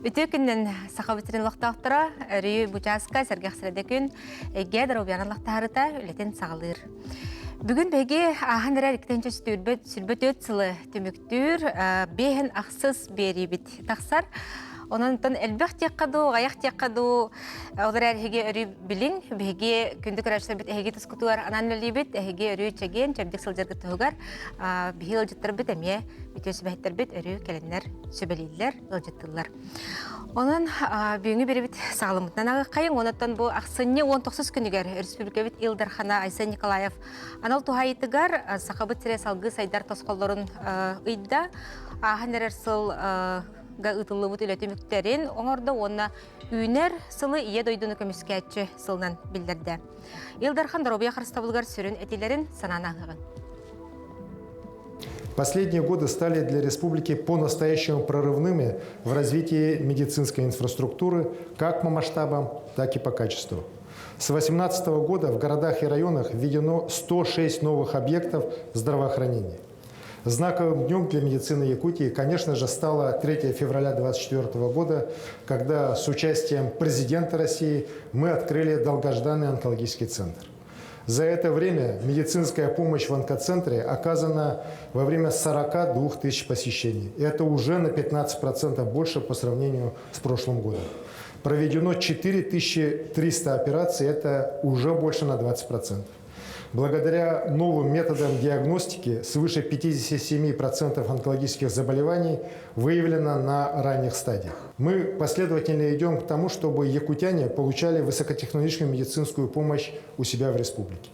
Үтөкүннен сахабытрын лохтактыра, өрү бучаска сәргәх сәрдәкүн, әгә дәрәүбян лохтарыта үлетен сагылыр. Бүгін бәге ахан әрәр іктенче сүрбөт өт сылы төміктүр, бейін ақсыз бері бит тақсар. Онын әлбәқ тек қаду, ғаяқ тек қаду, олар әрхеге өрі білін, бәге күндік әрәшсір біт әхеге тұскутуар анан өлі бит, әхеге өрі чәген, чәмдік сылжарғы тұғығар, бейі ұлжыттыр біт әме, бітөсі бәйттір біт өрі кәленлер, сөбәлейлер, ұлжыттылар. Онын бүйіңі бері бит сағылымытынан ағы қайын, онаттан бұл ақсынне 19 күнігер Республика бит Илдархана Айса Николаев анал тухайытыгар сақабыт тире салғы сайдар тосқолларын ұйда, ағын әрер сыл ұтылы бұт үлеті мүктерін, оңырда онына үйінер сылы ие дойдыны көміскәтші сылынан білдірді. Илдархан Даробия Қарыстабылғар сүрін әтелерін санана ағығын. Последние годы стали для республики по-настоящему прорывными в развитии медицинской инфраструктуры как по масштабам, так и по качеству. С 2018 года в городах и районах введено 106 новых объектов здравоохранения. Знаковым днем для медицины Якутии, конечно же, стало 3 февраля 2024 года, когда с участием президента России мы открыли долгожданный онкологический центр. За это время медицинская помощь в онкоцентре оказана во время 42 тысяч посещений. И это уже на 15% больше по сравнению с прошлым годом. Проведено 4300 операций, это уже больше на 20%. Благодаря новым методам диагностики свыше 57% онкологических заболеваний выявлено на ранних стадиях. Мы последовательно идем к тому, чтобы якутяне получали высокотехнологичную медицинскую помощь у себя в республике.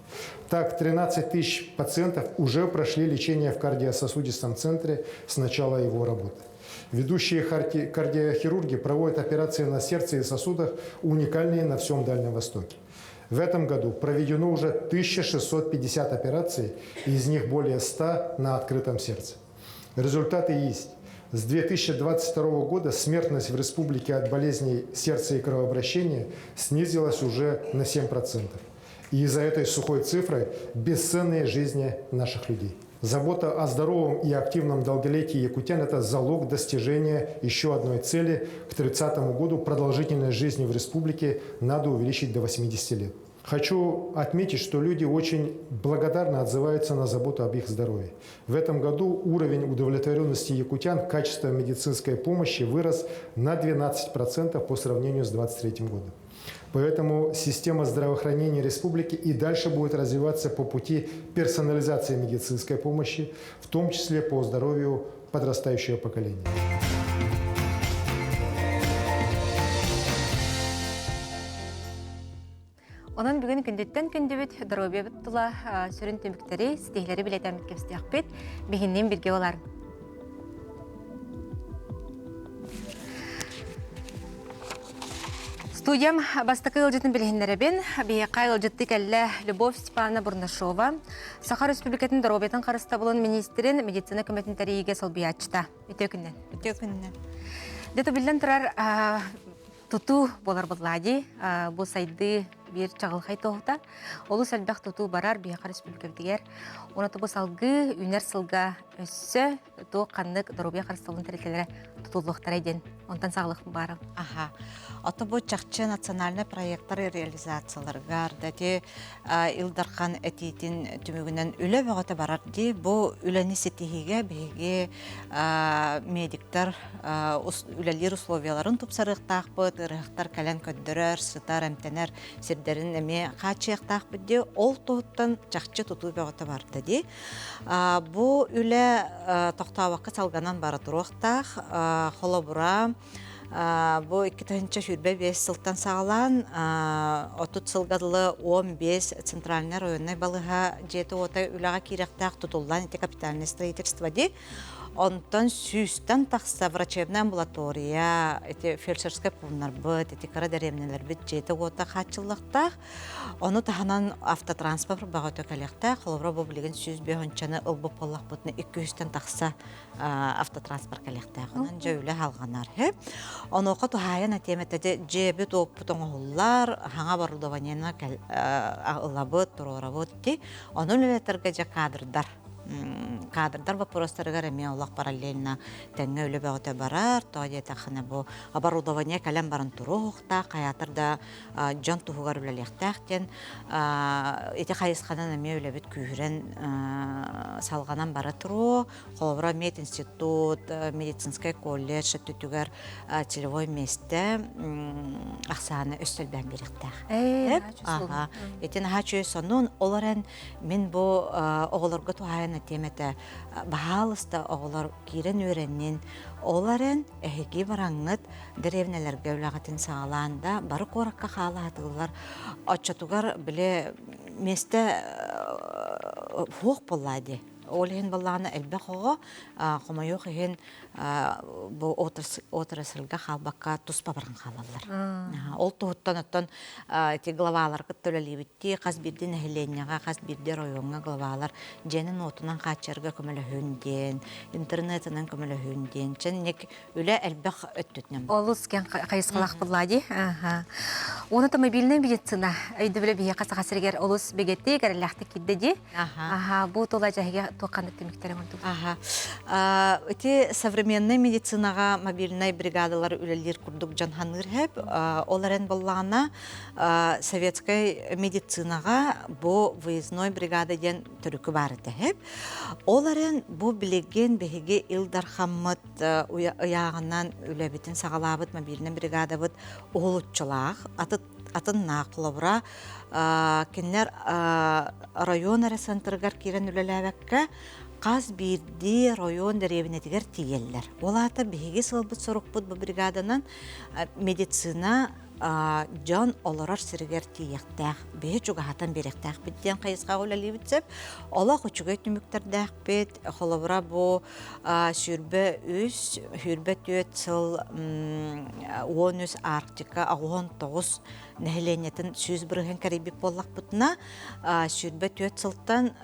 Так, 13 тысяч пациентов уже прошли лечение в кардиососудистом центре с начала его работы. Ведущие кардиохирурги проводят операции на сердце и сосудах, уникальные на всем Дальнем Востоке. В этом году проведено уже 1650 операций, из них более 100 на открытом сердце. Результаты есть. С 2022 года смертность в республике от болезней сердца и кровообращения снизилась уже на 7%. И за этой сухой цифрой бесценные жизни наших людей. Забота о здоровом и активном долголетии якутян – это залог достижения еще одной цели. К 30 году продолжительность жизни в республике надо увеличить до 80 лет. Хочу отметить, что люди очень благодарно отзываются на заботу об их здоровье. В этом году уровень удовлетворенности якутян качеством медицинской помощи вырос на 12% по сравнению с 2023 годом. Поэтому система здравоохранения республики и дальше будет развиваться по пути персонализации медицинской помощи, в том числе по здоровью подрастающего поколения. Онан бүгін күндеттен күндебет Даробия бұттыла сүрін төміктері стейлері білетен біткемісті ақпет бігіннен бірге олар. Студиям бастықы ұлжытын білгендеребен, бейқай ұлжытты кәлі Любовь Степановна Бурнашова, Саха Республикатын Даробиятын Қарыстабылын министрін медицина көметін тәрейге солбиятчыта. Өтекіннен. Дето білден тұрар тұту болар бұллади, бұл сайды bir çağılxay toğuta. Olu səlbəq tutu barar Biyaqa Respublikabdігер. Ona tubu salgı, üner sılga өссі, тұу қаннық Даробия Қарыстабылын тәрелтелері тұтулықтар айден. Онтан сағылық бары. Аха. Ото бу чакчы национальный проекттар реализацияларга дәте Илдархан әтитин түмүгүнөн үлө багыта барар ди. Бу үләни сетиһиге беге медиктар үләлер условияларын тупсарыктак быт, рыхтар кален көддөрөр, сытар эмтенер сирдерин эме качыктак бит. Ол тоттан чакчы тутуу багыта барды ди. Бу үле токтабакка салганан бара туруктак, холобура Бу 2-нче шүрбе 5 сылтан сағалан, 30 сылғадылы 15 центральный районный балыға жеті ота үліға керектақ тұтылдан еті капитальный строительство де. Онтан сүйстен тақса врачебная амбулатория, эти фельдшерская пунктар быт, эти карадеремнелер бит жеті ота қатшылықтақ. Оны тағанан автотранспорт бағыты кәлектақ, қолыбыра бұл білген сүйіз бейхончаны ұлбы полақ бұтыны 200-тен тақса автотранспорт кәлектақ. Онын жөйлі алғанар. Оны оқы тұхайын әтеметеді жебі тоқ бұтын ұллар, хаңа барылдованияна ұлабыт, тұрорабыт де. Оның өлеттерге жа кадрдар. кадрдар вопростарыгар эме олақ параллельно тәңе өлі бәғыта барар, тоғады тақына бұл оборудование кәлем барын тұруқта, қаятырда жон тұғығар өлелектәқтен, еті қайысқанан эме өлі біт күйірен салғанан бары тұру, қолыбыра мединститут, медицинскай колледж, түтігер целевой месте ақсаны өстелбән беректәқ. Етен хачу сонун оларын мен бу оғылырғы туғайына теметі бағалысты оғылыр кирен өреннен оларын әйге бараңыт деревнелерге өлағатын сағаланда бары қораққа қалы атығылар отчатуғар біле месті фуқ болады. Олеген баллағына әлбәқ оғы, құмайоқ еген бұл отырысылға қалбаққа тұспа барған қалалар. Ол тұғыттан өттен главалар күттөлі бітті, қаз бірден әйленеға, қаз бірде районға главалар жәнін отынан қатшарға көмілі хүнден, интернетінің көмілі хүнден, жәннек өлі әлбәқ өттітінен. Олыс кен қайысқалақ бұлады. Оны та мобильный медицина, өйді білі бейе қасыр-қасыргер олыс бегетті, кәріләқті кедді. Бұл тола жәйге тоққанды темектерін ұнды. Өте современный медицинаға мобильный бригадалар үлелер күрдік жанханыр әп. Оларын болағына советскай медицинаға бұл выездной бригада ден түрікі барды әп. Оларын бұл білеген бәйге илдар қаммыт ұяғынан үләбетін сағалабыт мобильный бригада бұд ұғылытчылақ, атын нақылыбыра кеннер район арасантыргар кирен үлеләбәккә қаз бірді район дәребінетігер тиеллер. Олата бейге сылбыт сұрықпыт бұл бригаданан медицина жан оларар сірігер тиектәқ, бейі жүгағатан беректәқ біттен қайысқа олалы бітсеп, ола құчығы түміктердәқ бет, қолыбыра бұл сүрбі үс, сүрбі төт сыл 10 үс Арктика, 19 нәхіленетін сөз бірген кәрібіп болақ бұтына, сүрбі төт сылттан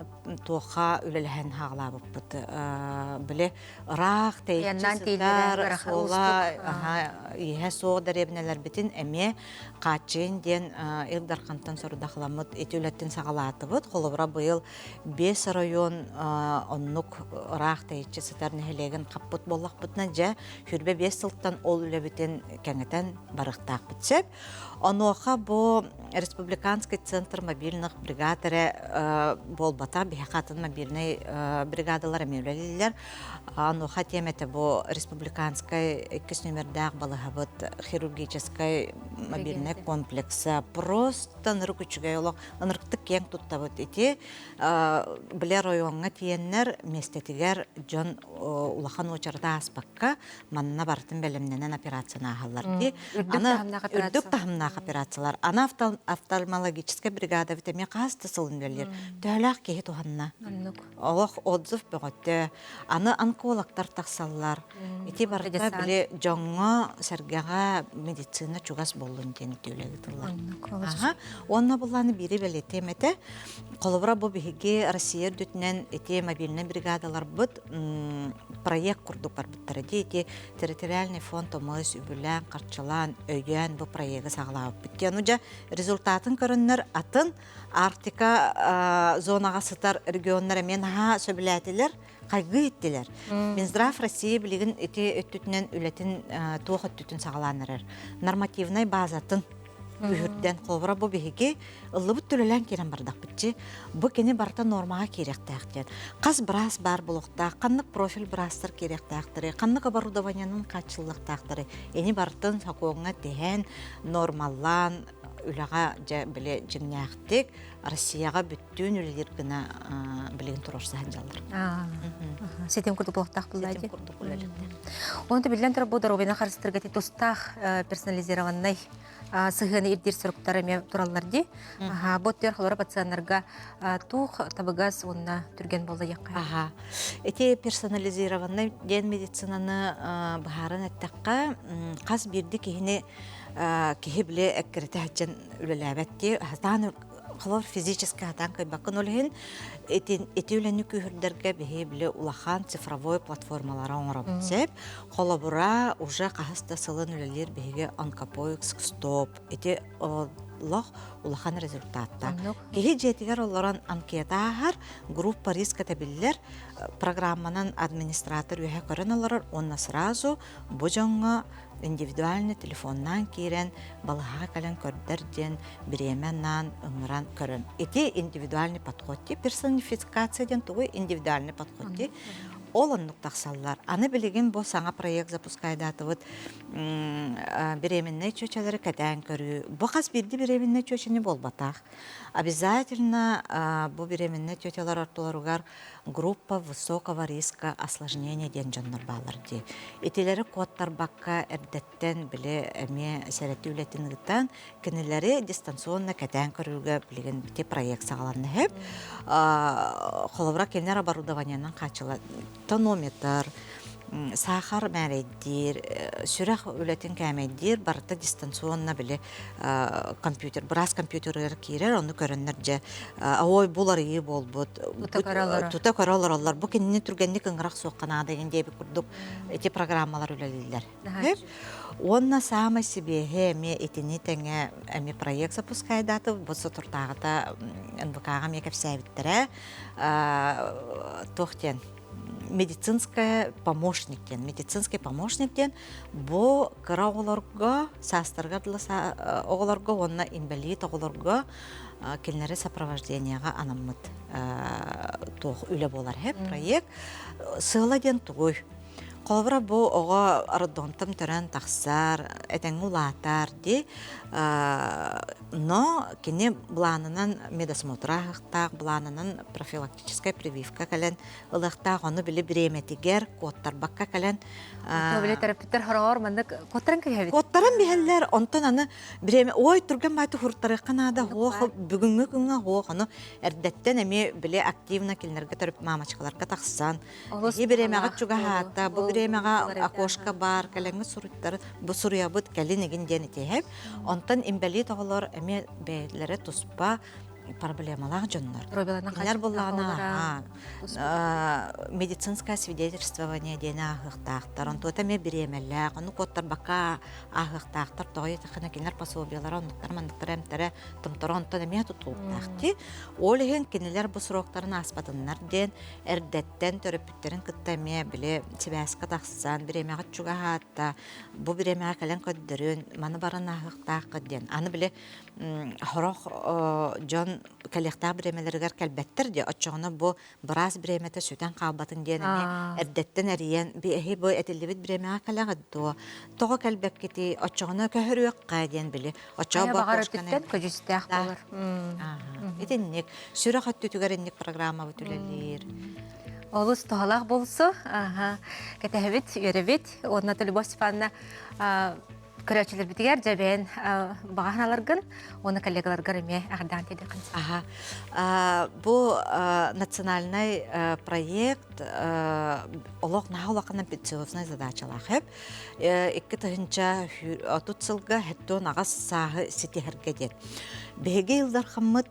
тоқа үліліген хағыла бұт. Біле, рақ, тәйітчісілер, сола, дәребінелер бітін әме қатшын ден илдарқантан сұрудақыламыд етеулеттен сағалаты бұд. Қолыбыра бұйыл 5 район оннық рақ тәйітчісілер нәхілеген қаппыт болақ бұтына жа хүрбе 5 сылттан ол үлебітен кәңетен барықтақ бітсеп. Оноға бұл Республиканский центр мобильных бригадары болбата, бейхатын мобильный бригадалар әмеулелілер. Оноға теметі бұл Республиканский 2 номердақ балығабыт хирургический мобильный комплексы. Просто нұры күчігей олық, нұрықты кең тұттабыт еті. Біле районға тиеннер местетігер жон улахан очарда аспаққа манына бартын бәлімненен операцияна ағалар. Үрдік тахымнақ операциялар. Ана офтальмологическая бригада витамин қасты сылын бөлер. Тәләқ кейі туғанна. Олық отзыв бөғітті. Аны онкологтар тақсалар. Еті барда біле жоңға сәргеға медицина чугас болуын дені тәулегі тұрлар. Онна бұланы бірі бәлеті әметі. Қолыбыра бұл бігеге Россия дүтінен еті мобильный бригадалар бұд проект құрдық бар бұттары дейті территориальный фонд омыз, үбілән, қарчылан, өйен бұл проекті сағылауып бітті. Анужа результатын көріннер атын Арктика зонаға сытар регионлар мен сөбіләтілер қайғы еттілер. Минздрав Россия білігін өттітінен үлетін туық өттітін сағаланырыр. Нормативнай базатын үйірден қолбыра бұл бейге ұлыбыт төлелен керен бардақ бітчі. Бұл кені барта нормаға керектәқтен. Қаз біраз бар бұлықта, қанлық профиль бірастыр керектәқтірі, қанлық оборудованияның қатшылықтақтыры. Ені бартын сақуыңа теген нормалан үліға біле жемнәқтік Россияға бүттін үлілер гіна білеген тұрорса ханжалар. Сетем күрді бұлықтақ бұлдай? Сетем күрді бұлайлықта. Оны білден тұры бұдар обайна қарыстырғати тостақ персонализированный сығыны ирдер сұрықтары ме туралларды. Бұт төр қалуыра пациенларға туқ табығаз онына түрген болды яққа. Эти персонализированный ден медицинаны бағарын әттіққа қаз берді кейіне кихи біле әккіріті әтчен үліләбәтті, хатан қалар физическі хатан көйбақын өлігін, эти үләні күйірдерге бейі біле улахан цифровой платформалары оңырап түсеп, қолабыра уже қағыста сылын үлелер бейге онкопоекс, стоп, эти лох улахан результатта. Оннук. Кихи жетигер олорон анкетахар группа риска табиллер программанан администратор үһэ көрөн олорор онна сразу бу жоңго индивидуальный телефоннан кирен балаха кален көрдерден биременнан ыңыран көрөн. Эти индивидуальный подходти персонификациядан тугу индивидуальный подходти олоннук тахсаллар. Аны билеген бу саңа проект запускайдатыбыт беременный чөчелери кәтән көрүү. Бу кас бирди беременный чөчени болбатах. Обязательно бу беременный чөчелер артыларыгар группа высокого риска осложнения ден жоннор баларды. Этилери кодтар бакка эрдеттен биле эме сәрети үлетин гытан кенелери дистанционно кәтән көрүүгө билеген бите проект сагаланны хеп. Холовра кенер оборудованиянан качыла тонометр, сахар мәрейдер, сүрәх үлетин кәмейдер, барыта дистанционна біле компьютер, біраз компьютерлер кейрер, оны көріннер же, ой, бұлар ие болбуд, тута көралар олар, бұл кеніне түргенник ыңғырақ соққан адайын дейбі күрдік, эти программалар үлелілер. Онна сама себе эме этини теңе эми проект запускайдаты, бұсы тұртағыта НВК-ға мекеп сәбіттере, тоқтен, медицинский помощник бу кыра оголорго састыргадылы оголорго онна инвалид оголорго келнери сопровожденияга анаммыт тох үле болар хеп проект сыла ден тугуй Колбара бу ого роддонтым төрөн тахсар, этең улатар ди, но кене бланынан медосмотрахтак, бланынан профилактическая прививка кален ылыктак оны биле биреметигер коттар бакка кален. Төбеле терапевттер харагар мандык коттарын кебет. Коттарын бихеллер онтон аны биреме ой турган майты хурттары канада хох бүгүнгө күнгө хох аны эрдеттен эми биле активна келнерге төрөп мамачкаларга таксан. Биремега чуга хата бу биремега окошка бар каленге суруттар бу суруябыт калинеген денетеп онтон инвалид оголор эми бейлере туспа проблемалар жоннор. Кинер буллана медицинское свидетельствование дена ахтактар. Он тота ме биремелле, он коттар бака ахтактар той тахна кинер пособиялар ондуктар мандыктар эмтере тумторон то ме тутултакти. Олеген кинелер бу суроктарын аспатыннар ден эрдеттен төрөпүттерин кыттаме биле сибаска таксан биремега чуга хатта бу биремега кален көддөрүн маны баран ахтак ден. Аны биле хорох жон калехта биремелергер калбеттер де очоғына бу біраз биремете сүтен қалбатын денеме эрдеттен эриен бихи бу этилибит биремега калегадду тоғы калбеккити очоғына көһөрүөкка ден били очоға багарыттен көжүстәк болар. Итинник сүрө хаттүтүгеринник программа бүтүлелер. Олус тоғалақ болсу, кәтәһебит, үйеребит, онна Любовь Степановна көрәчелер битигер жабен баганаларгын, оны коллегаларга эме агдан тедекин. Бу национальный проект олог нахалакына амбициозный задачалар хеп. 2000 отутсылга хетто нагас сахы ситихерге дет. Беге йылдар хаммыт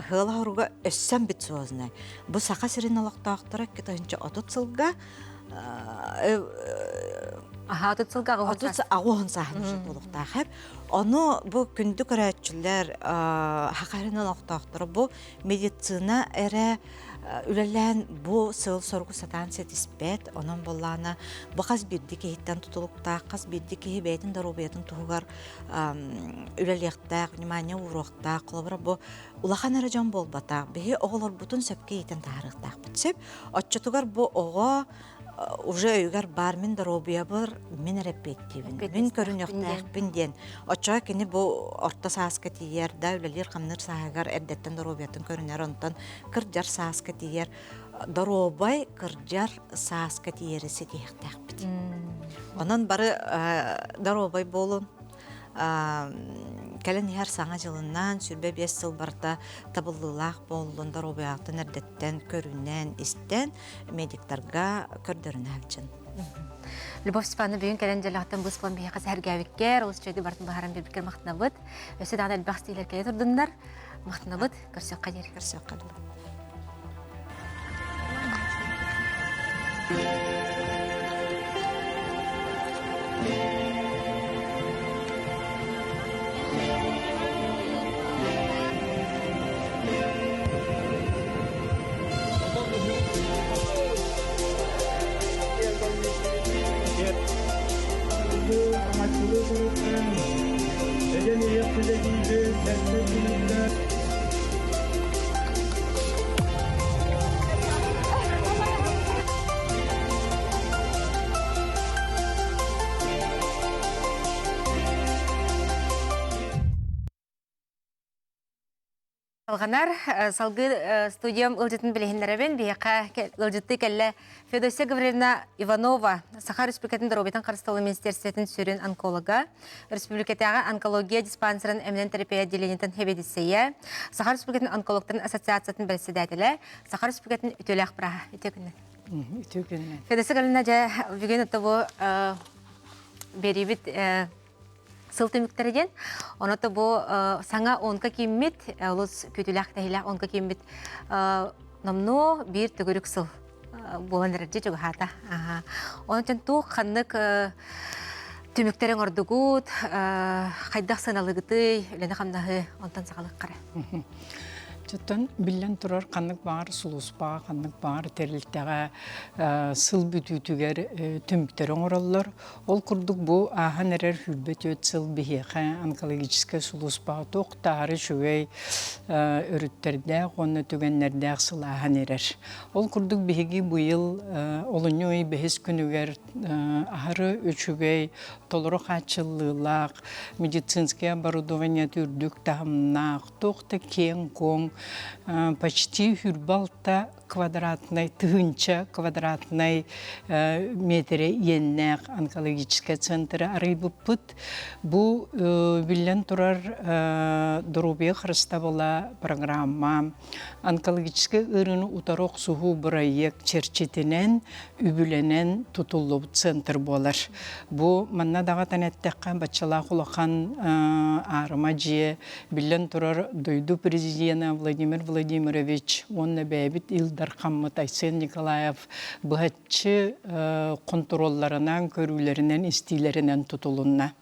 хыларга өссәм амбициозный. Бу саха сирин алактактыры 2000 отутсылга отутсылга агуын сахны болуктаа хеп. Оны бу күндү көрәчүләр хакарын алактактыры бу медицина эре үлелән бу сыл соргу станция диспет онун боллана бу каз бирдики хиттен тутулукта каз бирдики бетин дарубетин тугар үлелектә внимание урокта кылбыр бу улахан район болбата бе оголор бутун сөпкө итен тарыхта битсеп отчотугар бу ого уже үйгер бар мен дарубия бар мен репетивин мен көрүнөктәк бинден оча кини бу орта сааска тиер да үлелер камныр саагар эрдеттен дарубиятын көрүнөр онтон кыржар сааска тиер дарубай кыржар сааска тиериси тиектәк бит онон бары дарубай болун кәлен яр саңа жылынан сүрбе 5 жыл барда табылылақ болуын дарубияқтын әрдеттен көрінен істен медиктарға көрдірін әлчін. Любовь Степановна бүгін кәлен жалақтан бұс болын бейі қасы әргәвіккер, осы жөйді бартын бағарам бебікер мақтына бұд. Өсі дағын әлбақ стейлер келе тұрдыңдар. Мақтына бұд, көрсек қадер. Көрсек қадер. Алғанар, салғы студиям ылжытын білігіндерабен бейқа ылжытты кәлі Федосия Гавриловна Иванова, Саха Республикатын Дробетан Қарысталы Министерстветін сүрін онколога, Республикатаға онкология диспансерін әмінен терапия отделениетін хебедісея, Саха Республикатын онкологтарын ассоциациятын председателі, Саха Республикатын үтөлі ақпыраға. Үтө күнінен. Федосия Гавриловна жа бүгін ұттабы беребет сылтымықтарыден, оныты бұл саңа онқа кеммет, олыс көтілі ақтағылы онқа кеммет намно бір түгірік сыл болан әрді жүгі хата. Онытын тұқ қаннық түміктерін ордығыт, қайдақ саналығыты, үлені қамдағы онтан сағалық қары. Жаттан билен турар қанық бар, сұлыспа, қанық бар, тәрілттіға сыл бүтүтігер түміктерін оралылар. Ол күрдік бұл ағын әрер хүрбет өт сыл бігеқі онкологическа сұлыспа тоқтары шөй өріттерді, қоны түгенлерді ақсыл ағын әрер. Ол күрдік бігеге бұйыл олыны бігіз күнігер ағыры өчігей толыры қатшылылақ, медицинская оборудование түрдік тағымнақ, тоқты кен коң, почти хүрбалта квадратный, тыгынча квадратный метре еннәк онкологический центры арайбыппыт. Бу билен турар дорубия хрыста была программа. Онкологический ырыны утарок суху проект черчетінен, үбіленен тутулу центр болар. Бу манна дағатан әттәққа бачала құлақан арыма жие билен турар дойду президента Владимир Владимирович, онна бәбіт Илдар Қаммат Айсен Николаев бұхатчы контролларынан, көрулерінен, истилерінен тұтылынна.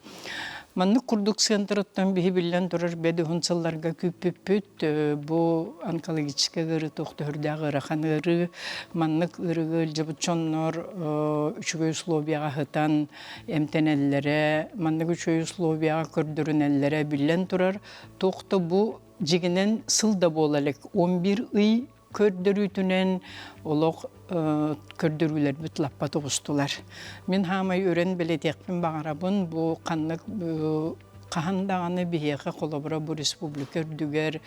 Манны күрдік центрыттан бігі білен тұрар бәді хүнсылларға көппөппөт, бұл онкологический ғыры тоқты үрдәғі ғырақан ғыры, маннық ғырығы жабытчоннор үшігі условияға ғытан әмтенелері, маннық үшігі условияға көрдірінелері білен тұрар тоқты бұл жегінен сылда болалық 11 үй көрдірүтінен олық көрдірулер бүтлаппа тоғыстылар. Мен хамай өрен белетекпен бағарабын бұл қанлық қағандағаны бейеқі қолабыра бұл республика үрдігер.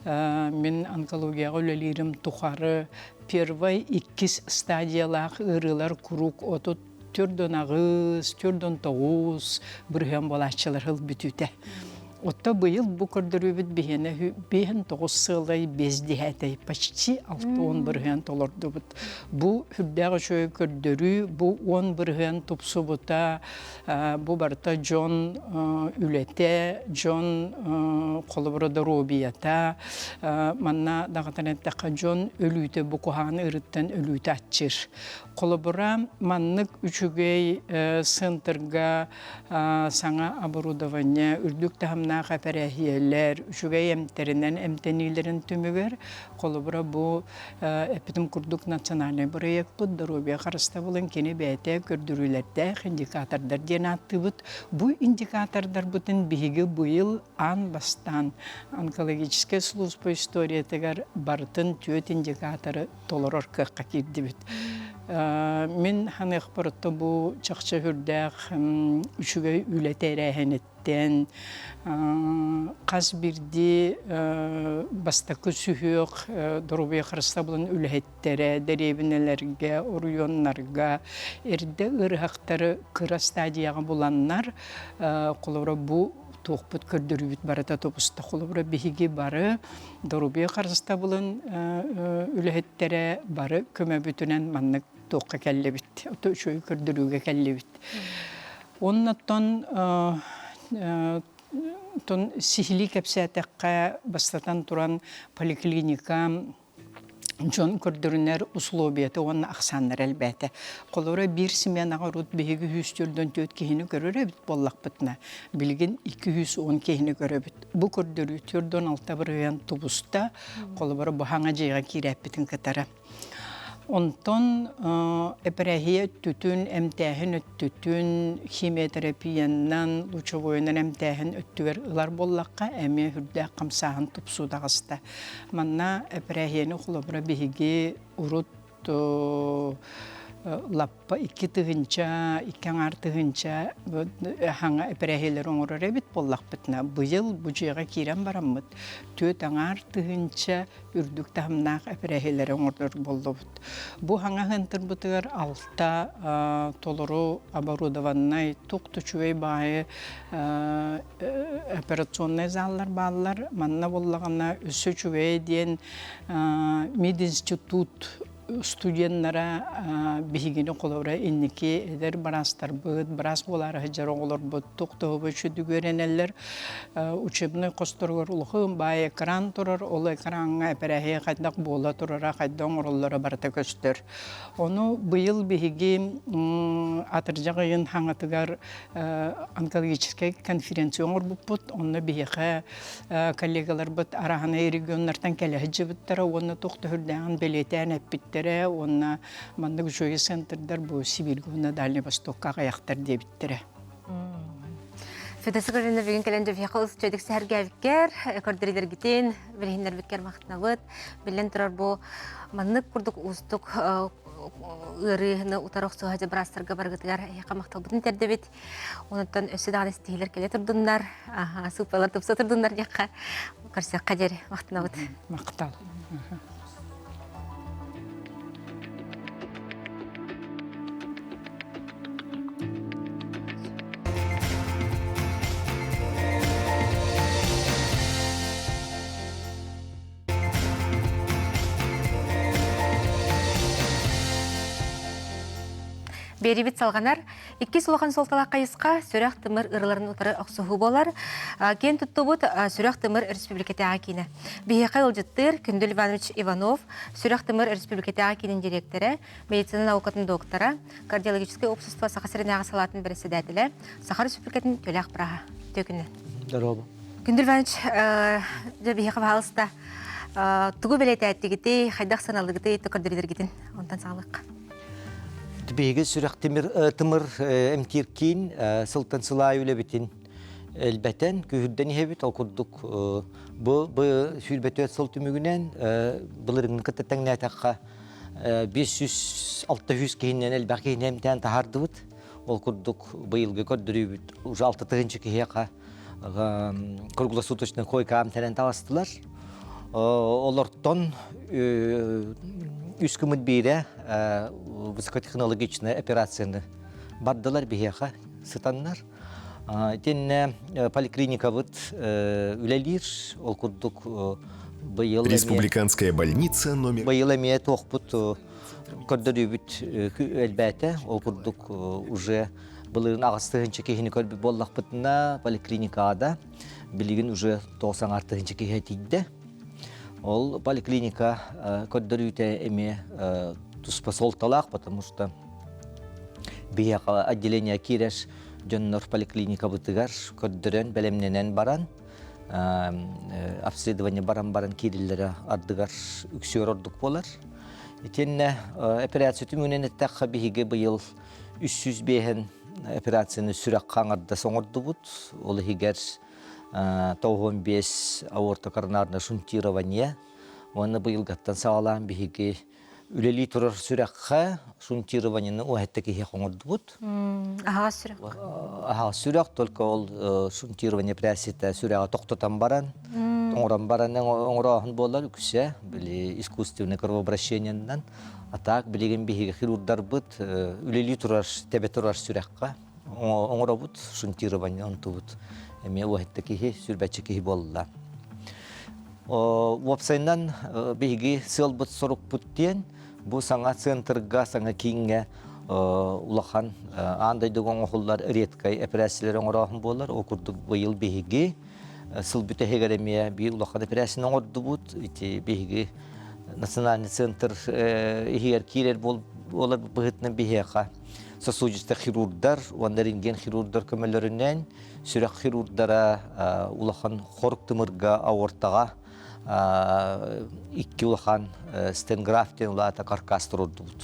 Мен онкологияға өлелерім тұқары первай 2 стадиялақ ұрылар күрук отыт түрден ағыз, түрден тоғыз бірген болашылар ғыл бүтіте. Отта бұйыл бұл көрдірібіт бейін 9 сылай безді әтей, почти 6-10 бірген толырды бұд. Бұл хүрдәғі шөй көрдірі, бұл 10 бірген тұпсы бұта, бұл барта жон үлете, жон қолыбырыда робията, манна дағатан әттіққа жон өлүйті, бұл қоғаны ұрыттан өлүйті атчыр. Қолыбыра маннық үшігей сынтырға саңа оборудование, үрдік тағымна қапарахиялар, үшігей әмтерінен әмтенилерін түмігер, қолыбыра бұл әпітім күрдік национальный проект бұд, дұрубия қарыста болын кені бәйті көрдірулерді индикатордар ден атты бұд. Бұл индикатордар бұдын бігі бұйыл ан бастан онкологический служба историятығар бартын түйет индикаторы толырыр қаққа керді бұд. Мен ханық бұрытты бұл чақча хүрдәқ үшігей үлетері әхенеттен қаз бірді бастақы сүйіқ дұрубия қырыста бұлын үлеттері, дәребінелерге, орионларға, әрді ұрғақтары қыра стадияға бұланнар қолыра бұл тоқпыт көрдірібіт барыта топыста қолыбыра бейге бары, дұрубия қарыста бұлын үлеттері бары көмі бүтінен маннық тоққа кәлі біт, шөй көрдіруге кәлі біт. Оннаттан сихили кәпсәтіққа бастатан тұран поликлиника жон көрдірінер условияты оның ақсаныр әлбәті. Қолыра бір семен ағарут бейгі 100-4 кейіні көрір әбіт боллақ бұтына. Білген 210 кейіні көрір әбіт. Бұл көрдірі 4-6 бірген тұбыста қолыбара бұхаңа жайға кері әппетін кітары. Онтон эпирахия өттүтүн, эмтәһин өттүтүн, химиотерапияннан, лучевойнан эмтәһин өттүгер ылар боллаққа әме хүрдә қамсағын тұпсудағыста. Манна эпирахияны құлабыра бігіге урут лаппа 2 тыгынча, 2 аңар тыгынча хаңа эпирахиялар оңырыр әбіт боллақ бітіна. Бұйыл бұжыға кейрен барамыд. 4 аңар тыгынча үрдік тағымнақ эпирахиялар оңырыр болды бұд. Бұ хаңа ғынтыр бұтығар алта толыру оборудованной тұқтычуэй бағы операционный заллар балылар. Манна боллағына үсі чуэй ден мединститут студенттара бигини колора инники эдер барастар быт барас болар хажар олор бут токтоо бөчү дүгөренелер учебный косторгор улхым бай экран турар ол экранга эперахе кайдак бола турара кайдан ороллора барта көстөр ону быйыл биги атыржагын хаңатыгар онкологический конференция орбуппут онна бихе коллегалар бут арахана регионнардан келе хажыбыттара онна токтоордан белетен эппит онна мандык жойы центрдар бу Сибиргуна Дальний Востокка аяктар дебиттере. Федерация көрінді бүгін кәлінде вияқылыз жөдік сәргәвіккер, көрдірілер кетен, білгендер біккер мақтынағыд, білен тұрар бұ мандык күрдік ұстық ұрыны ұтарақ сұғады бірастырға барғытығар яқа мақтал бұтын тәрдебет. Онықтан өсі дағын істейлер келе тұрдыңдар, сұлпайлар тұпса тұрдыңдар яққа. Көрсек қадер мақтынағыд. Мақтал. Беребит салғанар, 2 сұлған солтала қайысқа сүрәқ тымыр ұрыларын ұтары ұқсуғы болар. Кен тұтты бұд сүрәқ тымыр республикеті ағакені. Бейеқай ұлжыттыр Күнділ Иванович Иванов, сүрәқ тымыр республикеті ағакенің директоры, медицина наукатын доктора, кардиологическое общество сақасырын аға салатын бірісі дәтілі, Сахар республикетін төләқ бұраға. Төкіні. Здорово. Күнділ Иванович, бейеқай бағалыста тұғы білеті әттігіті, қайдақ саналығыты, түкірдірілергетін, ондан сағылық. Беги сүрәк тымыр эмтиркин сылтан сылай үлебитин элбетен күһүдден хебит окудук бу сүрбөтөт сыл түмүгүнен былырын кыттаңна такка 500-600 кейинен элбакин эмтен тахардыбыт ол курдук быйылгы көрдүрүбүт уже 6-тыгынчы кияка круглосуточный койка амтенен табастылар олортон үскіміт бейре высокотехнологичная операцияны бардылар бейеға сытаннар. Тенне поликлиника бұд үлелер, ол күрдік бұйыл... Республиканская больница номер... Бұйыл әме тоқ бұд көрдірі бүд әлбәті, ол күрдік уже бұлырын ағыстығыншы кейіні көрбі боллақ бұдына поликлиникада білігін уже 90-артығыншы кейі тейді. Ол поликлиника көрдірүйті әме туспа солталақ, потому что бияқа отделение киреш жоннор поликлиника бұтығар көрдірен бәлемненен баран, обследование баран кириллері ардығар үксер ордық болар. Етенне операция түмінен әттәққа бейге бұйыл 300 бейін операцияны сүрек қаңырда соңырды бұд. Ол егер 95 аорта коронарное шунтирование. Оны бұйыл ғаттан сағалан бейге үлелі тұрар сүрекқа шунтированияны оғаттаки қоңырды бұд. Аға сүрек? Аға сүрек, только ол шунтирование прәсеті сүрекға тоқтатан баран. Оңыран баранның оңырағын болар үкісе, искусственный кровообращенияндан. Атақ білеген бейге хирурдар бұд, үлелі тұрар, тебе тұрар сүрекқа. Оңыра бұд, шунтирование онты бұд. Әме оғаттаки сүрбәтчі болла. Вапсайнан бейге сыл бұд сұрық бұд дейін, бұл саңа центрға, саңа кейінге улахан андайдығын оғылар редкай операциялар оңырағын болар. Оқырдық бұйыл бейге сыл бүті хегеремия бей улахан операцияны оңырды бұд. Бейге национальный центр егер кейлер олар бұғытның бейеға. Сосудисті хирурдар, онда рентген хирурдар көмелерінен сүрек хирурдара улахан қорық тымырға, аортаға икки улахан стенграфтен улаата каркас турурдубут.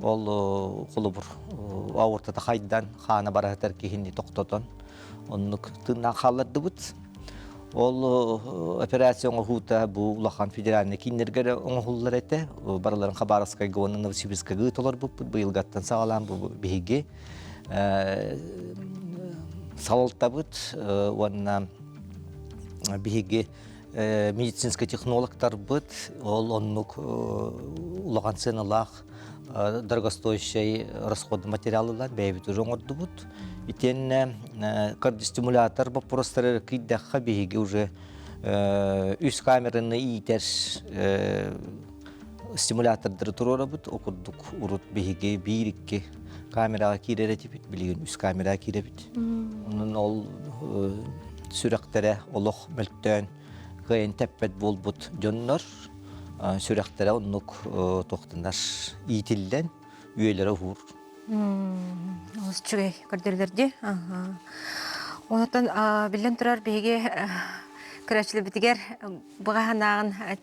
Ол холобур ауыртата хайдан хана баратар кихинни токтотон. Оннук тыннан халлардыбыт. Ол операцион хута бу улахан федеральный киннергер оңхуллар эте. Бараларын Хабаровскай гонны Новосибирскай гытолар бу быйылгаттан сагалам бу биге. Салалтабыт онна биге медицинский технологтар быт, ол оннук улаган сеналах дорогостоящий расходный материаллар бәйбит уже оңорду бут. Итен кардиостимулятор вопростары киддахха биге уже үс камераны итер стимулятордары турора бут, окурдук урут биге бирикке камерага киреретип бит, билген үс камерага киребит. Онун ол сүрәктере олох мөлттөн кайын тәппет болбут жоннор сүрәктере оннук тоқтындар итилден үйелері хур. Осы чүгей көрдерлерді. Онытын білден тұрар бейге көрәчілі бітігер бұғағанағын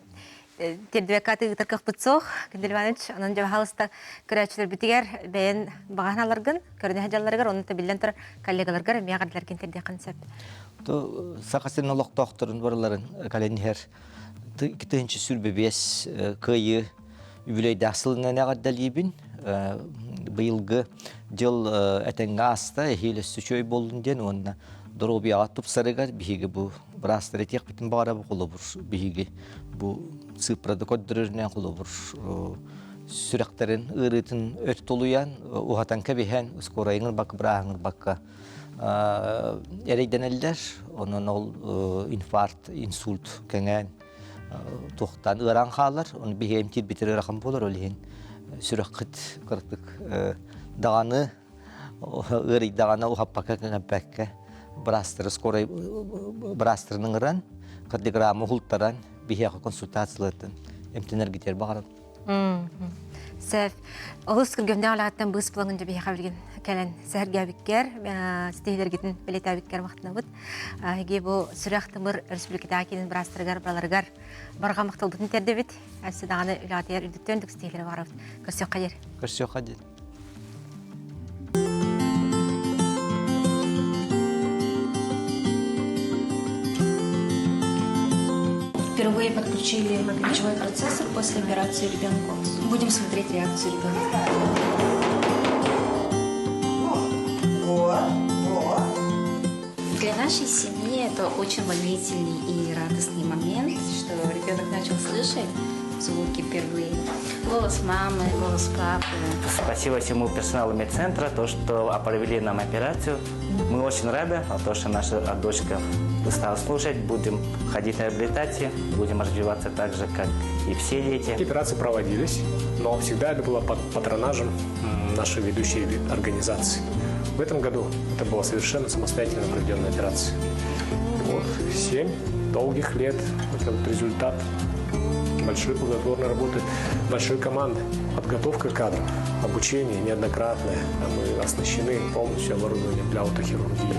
тердуәкаты ұтырқық бұтсоқ. Кендел Иванович, онын жабы халыста көрәчілер бітігер бәйін бұғағаналарғын, көріне хәджаларығыр, оныты білден тұрар коллегаларғыр, мияғадыларген терде қансап. Сақасының олық тоқтырын барыларын кәленігер 2-ші сүрбе 5 күйі үбілейді асылынан әғаддал ебін. Бұйылғы жыл әтенгі аста әхейлі сүчөй болын ден, онына дұробия атып сарығар бейгі бұл бірастыр етек бітін бағара бұл қолы бұр. Бейгі бұл цифрады көддірірінен қолы бұр. Сүрәқтерін ұрытын өт толуян, ұғатан кәбейхен, ұскорайыңыр бақы бірағыңыр бақы әрейден әлдер, оның ол инфаркт, инсульт кәңән тоқтан ұран қалар, оны бейгем тел бетері рақым болар өлген сүрәққыт қырықтық дағаны, ұрый дағаны ұғаппақа кәңәппәкке бірастыры, скорай бірастырының ұран, кардиограммы ғұлттаран бейгеға консультациялардың әмтенер кетер бағарам. Сәф, олыс кіргемден алағаттан бұғыс бұлаңынды бейға білген кәлін сәрге әбіккер, стейлер кетін білет әбіккер вақтына бұд. Еге бұл сүрәқтымыр республикада әкенін бір астырғар, баларғар барға мақтылдығын терді біт. Әсі дағаны үлағатыяр үлдіктөндік стейлері бағар бұд. Көрсек қадер. Көрсек қадер. Впервые подключили речевой процессор после операции ребенку. Будем смотреть реакцию ребенка. Для нашей семьи это очень волнительный и радостный момент, что ребенок начал слышать звуки впервые. Голос мамы, голос папы. Спасибо всему персоналу медцентра, то, что провели нам операцию. Мы очень рады, то, что наша дочка стала слушать. Будем ходить на реабилитацию, будем развиваться так же, как и все дети. Операции проводились, но всегда это было под патронажем нашей ведущей организации. В этом году это была совершенно самостоятельно проведенная операция. Вот, 7 долгих лет, это вот результат большой плодотворной работы большой команды. Подготовка кадров, обучение неоднократное. Мы оснащены полностью оборудованием для аутохирургии.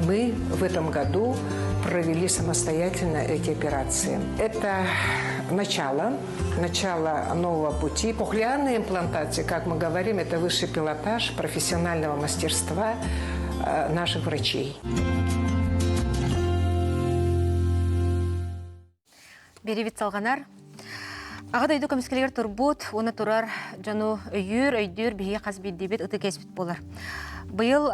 Мы в этом году провели самостоятельно эти операции. Это начало нового пути. Кохлеарная имплантация, как мы говорим, это высший пилотаж профессионального мастерства наших врачей. Беребит салғанар. Ағадайды көміскелер тұрбут, оны тұрар жану өйдір, бейе қазбет дебет, ұты кәсбет болар. Бұйыл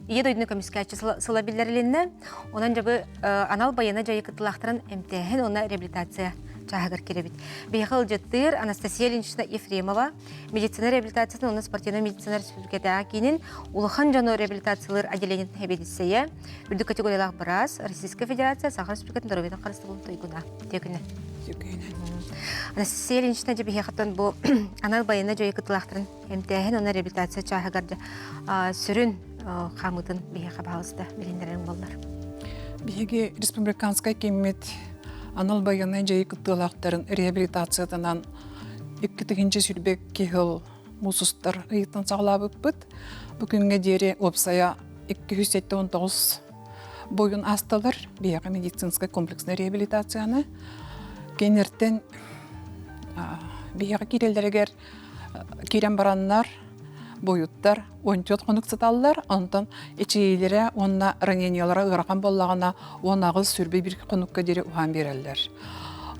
ед өйдіні көміскәтші сылабиллерленіне, онан жабы анал баяна жайы кытылақтырын әмтәхін, оны реабилитация чағығыр керебет. Бейхіл жеттір Анастасия Ильинична Ефремова, медицина реабилитациясын, оны спортивный медицина республикада кейінен улыхан жану реабилитациялар отделениетін әбедетсейе, үрді категориялақ біраз, Российская Федерация, Сахар Республикатын дұрыветін қарысты болу тойгуна. Текіні. Анастасия Ильинична жабы хеқаттан бұл анал баяна жайы кытылақтырын әмтәхін, оны реабилитация чағығыр сүрін қамытын бейхі бағылысты білендерін болдар. Бейге республиканскай кемет анал баянай жайы кыттылақтарын реабилитациятынан 2-ші сүрбек кехіл мұсыстар ұйықтан сағылабып бұд. Бүкінге дере опсая 219 бойын асталар бияғы медицинская комплексный реабилитацияны кенертен бияғы кирелдерегер кирен бараннар бойуттар ончот конук саталлар, онтон эчейлере онна ранениялары ыракан боллагана онагыз сүрбе бир конукка дере ухан берелер.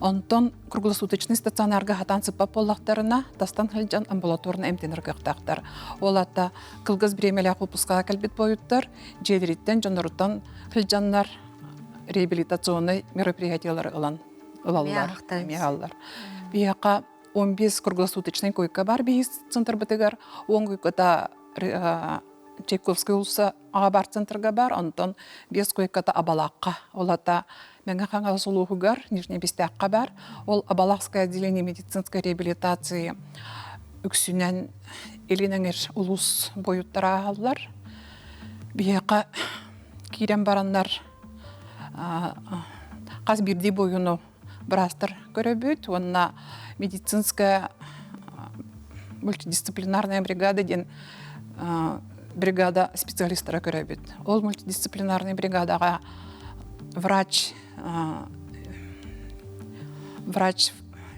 Онтон круглосуточный стационарга хатан сыпап боллактарына тастан хылжан амбулаторный эмтенерге ыктактар. Олата кылгыз бремелак выпуска калбит боюттар, жедриттен жонорутан хылжаннар реабилитационный мероприятиялар ылалар. Бияка 15 круглосуточный койка бар бейс центр бітігер, он койката Чайковский улса бар центрга бар, онтон 5 койката абалаққа. Олата мәңі қаңға сұлуғығар, Нижний Бестяққа бар, ол абалақское отделение медицинской реабилитации үксінен елініңер улус бойуттара алылар. Бияқа кейрен барандар қаз бірдей бойыну бірастыр көрөбөт, онна медицинская мультидисциплинарная бригада ден бригада специалисттары көрөбөт. Ол мультидисциплинарная бригадаға врач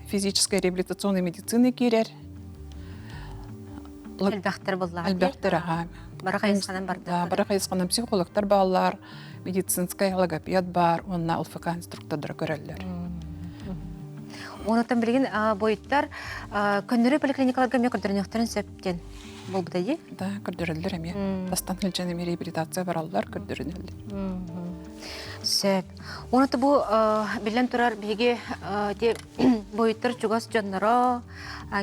физической реабилитационной медицины керер. Әлбәқтер боллар. Әлбәқтер, аға. Барақайысқанан психологтар балар, медицинская логопед бар, онна ЛФК инструктордары көрелер. Онытан білген бойыттар көндірі поликлиникаларға ме көрдірінектарын сөптен бол бұдай? Да, көрдірілдер әме. Тастан хілчен әме реабилитация баралар көрдірінілдер. Сөп. Оныты бұл білен тұрар беге бойыттар чугас жонлары,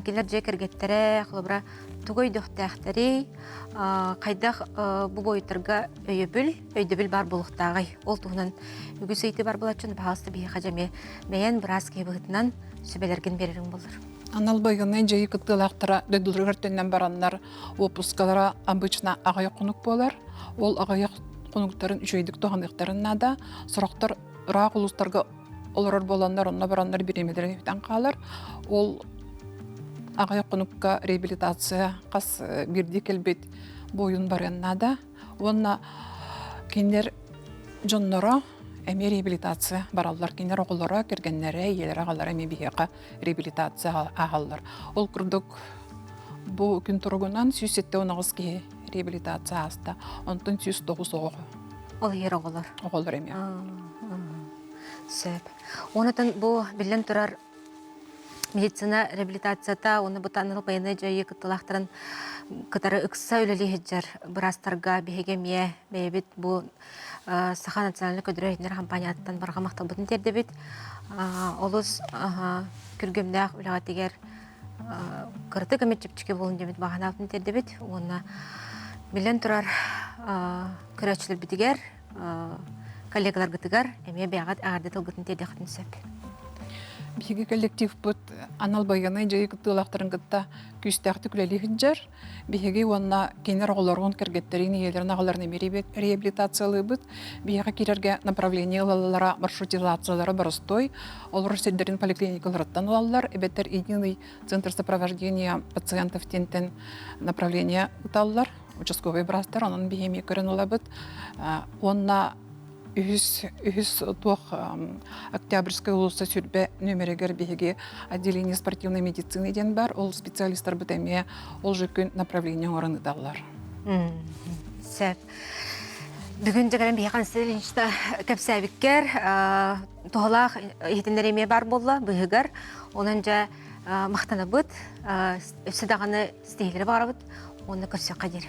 келер же кергеттері, қылыбыра тугой дөқтәқтері, қайдақ бұл бойыттарға өйдебіл бар болықтағай. Ол туғынан үгі сөйті бар болатшын бағасты бейі қажаме мәйен біраз кейбігітінен сөбелерген берерің болыр. Анал бойганы жайы күттілақтыра дөділігір төннен баранлар опускалара обычно ағайық құнық болар. Ол ағайық құнықтарын үшөйдік тоғандықтарына да сұрақтар ұрақ ұлыстарға олар боланлар, онына баранлар беремелерін өйтен қалар. Ол ағайық құныққа реабилитация қас бірді келбет бойын барынна да. Онына кендер жонлары әме реабилитация баралар. Кендер оғылары кергенлері, елері ағалар әме бейеқа реабилитация ағалар. Ол күрдік бұл күн тұрғынан 119 ке реабилитация аста. Онтын 109 оғы. Ол ер оғылар? Оғылар әме. Сөп. Онытын бұл білен тұрар медицина реабилитацията, оны бұтаныл байыны жайы күттілақтырын кытары ықса өлелі хеджер бірастарға бейгеме бейбет бұл Саха национальный көдірәйтінер компанияттан барға мақтал бұтын тердебет. Олыз күргемдәқ үліға тегер қырты көмет жіпчіке болын демет бағана бұтын тердебет. Оны білен тұрар көрәтшілер бітігер, коллегалар гытыгар, әме бәғат ағарды тылғытын терде қытын сөп. Биги коллектив бұд анал байғаны жайы күттілақтарын күтті күстәқті күләлі хіджар. Биги онна кенер оғыларғын кіргеттерін елерін ағыларын реабилитациялы бұд. Биги керерге направление алалара маршрутизациялары барыстой. Олар седдерін поликлиникаларыттан алалар. Эбеттер единый центр сопровождения пациентов тентен направление ұталылар. Участковый брастар, онын бігеме көрін ола бұд. Онна Үхіс туақ Октябрьская улуса сүрбе нөмерегер беге отделение спортивной медицины ден бар. Ол специалисттар бұтәме ол жүкін направление орын ұдалар. Сөп. Бүгін жүгірін бейқан сіліншті көпсәбіккер тұғылақ етіндереме бар болла бұғығар. Оның жа мақтаны бұд, өпсідағаны стейлері бар бұд, оны көпсі қадер.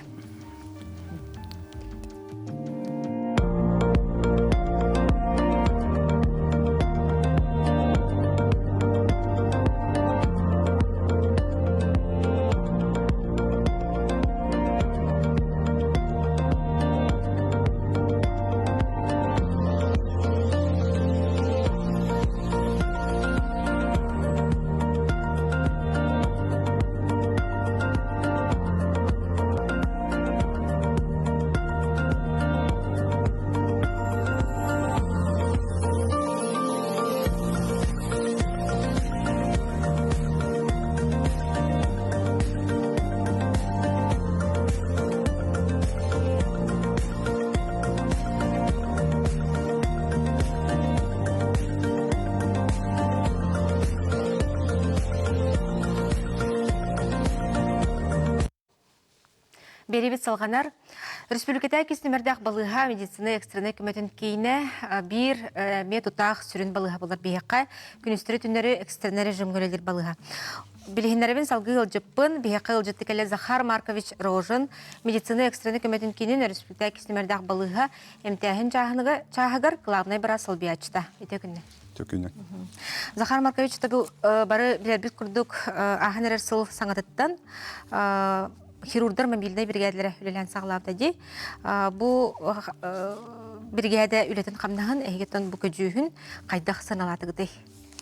беребет салганар. Республиката кистемердах балыга медицина экстренный көмөтін кейіне бир метутақ сүрін балыга болар бейаққа күністірі түнері экстренный режим көлелер балыга. Билихиннеребен салгы ылжыппын, бейаққа ылжыттыкелі Захар Маркович Рожын медицина экстренный көмөтін кейінен республиката кистемердах балыга эмтяхын чағығар главный бара салбиячта. Ете күнне. Захар Маркович табыл бары билербит курдук аханерер сыл саңатыттан хирургдар мобильный бригадалары үлелен сағылабда де. Бу бригада үлетін қамнағын әйгеттен бұ көжүйін қайдақ саналатығыдай.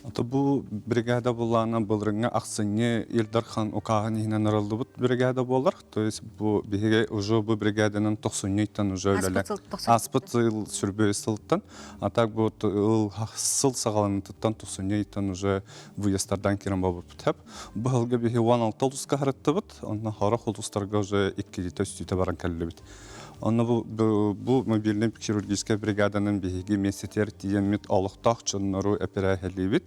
Бу бригада булана былрыңа аксыне Илдархан Окаган инен аралды бут бригада болар. То есть бу биге уже бу бригаданын 90-тан уже эле аспыт жыл сүрбөй сылттан. А так бу сыл сагаланытан 90-тан уже выездардан кирен болуп теп. Быгылга биге 16-ка харытты бут. Онна хара холустарга уже 2-3 баран келли бит. Онна бу мобильный хирургическая бригаданын биги месетер тиемит алыктак чыннару операция бит.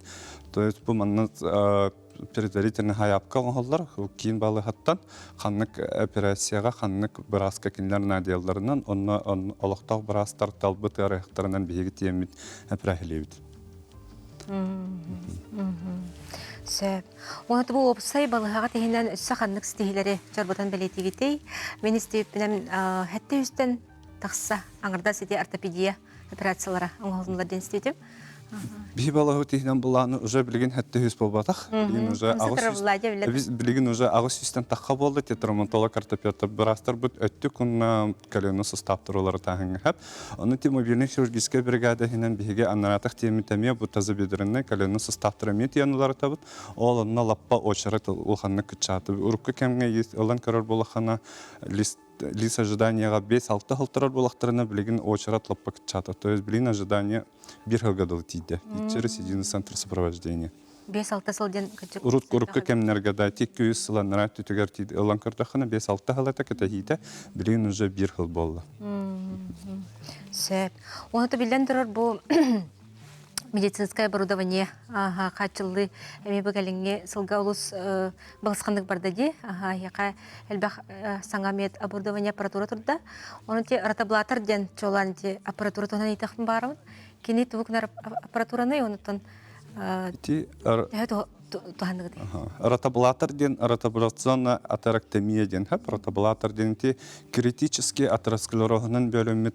То есть бу манна предварительно хаябка голлар, кийин балы хаттан ханнык операцияга ханнык браска кинлер наделларынан онна алыктак брастар талбы тарыхтарынан биги тиемит операция бит. Сөп. Оны бұл опсай балыға тегеннен үсі қаннық стихилері жарбатан бәлетегетей. Мен істейіп бінем хәтті үстен тақса аңырда сете ортопедия операциялары оңғылдылар ден істейтім. Бихи балаһу тиһинен буланы уже билген хәтте хүс болбатах. Билген уже агыс үстен таққа болды. Травматолог ортопедтар брастар бут өттү күнна колено составтырулары тахын хәп. Аны ти мобильный хирургическая бригада хинен бихиге анратах темитемия бу таза бедренне колено составтырамет янылары табыт. Ол онна лаппа очарат улханны кычаты. Урукка кемге олан карар булахана лист ожидания 5-6 халтырар булактарына билген очарат лаппа кычаты. То есть билин ожидание бир хылгадыл тиде. Через единый центр сопровождения. 5-6 сылден кычык. Урукка кемнергада тик күйіс сыланнара түтігер тиде. Олан кырдахана 5-6 хылата кета хиде. Билин уже бир хыл болды. Сөп. Оны билден тұрар бұл медицинское оборудование качылы эми бөгәлеңе сылга улус багысқандык барда ди. Яка элбах саңамет оборудование аппаратура турда. Оны те ротаблатор ден чолан те аппаратура тонан итахын барым. Кини тубукнар аппаратураны онутан ти туганды. Ротаблатор ден ротаблационная атерэктомия ден хап ротаблатор ден ти критический атеросклерозның бөлүмү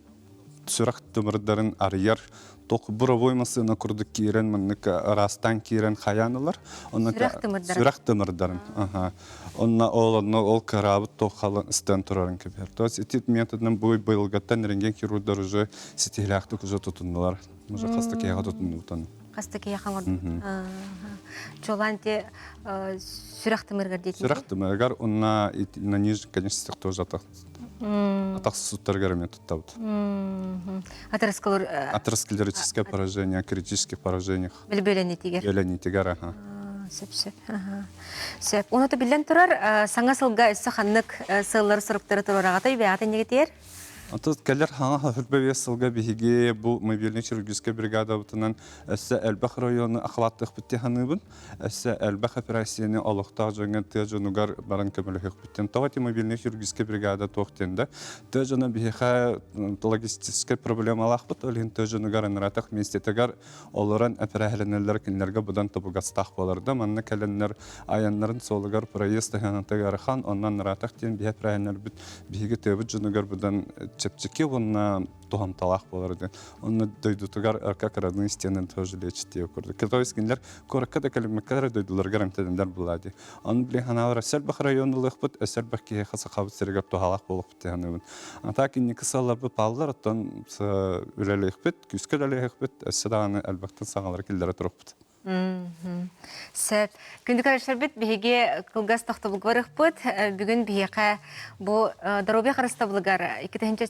сүрак төмөрдөрүн арыяр ток буровой масына курдук кирен мыннык растан кирен хаянылар сүрак төмөрдөрүн онна ол карабы тохалын истен турарын кебер. То есть эти методын быйылгаттан рентген хирургдар уже сетилякты уже тутундулар. Уже хастакыга тутундутан. Хастакыга хаңыр. Чоланте сүрак төмөргөр дейт. Сүрак төмөргөр онна на нижний конечностях тоже атаксыз суттарга метод табыт. Атеросклеротическое поражение, критических поражениях. Бөлөнетигер. Сөп. Оны да билен турар, саңа сылга өссі қаннық сыллар сұрыптары турарағатай бәғаты негетер? Антон келер хана хөрбәве сылга биһиге бу мобильный хирургическая бригада бутынан әсә Әлбах районы ахваттык биттеханыбын әсә Әлбах операцияны алыкта җиңгән тәҗүнугар баран көмөлөк биттен тагы мобильный хирургическая бригада тохтенде тәҗүна биһиге логистическая проблемалар бут олен тәҗүнугар анратак местетегар олоран операцияләр кинләргә будан табугастах буларда манны кәленнәр аяннарын солыгар проезд һәнәтегәр хан оннан ратак тен биһе проеннәр бит биһиге тәҗүнугар будан чепчики он тухам талах боларды. Он дойдутугар как родные стены тоже лечит ее курды. Китайский генер коракада калимакара дойдулар гарантиядендар булади. Он блиханавра Сельбах районы лыхбут, Сельбах ки хасахабыт серегап тухалах болуп битенебин. А так и никсалар бу паллар оттан үлелехбит, күскелелехбит, седаны Әлбахтан саңалар килдер турупбут. Сөп. Күндік арашарбет бігі қылғас тоқтабылғарық бұд. Бүгін бігі бұ даробия қарыстабылығар 2-ті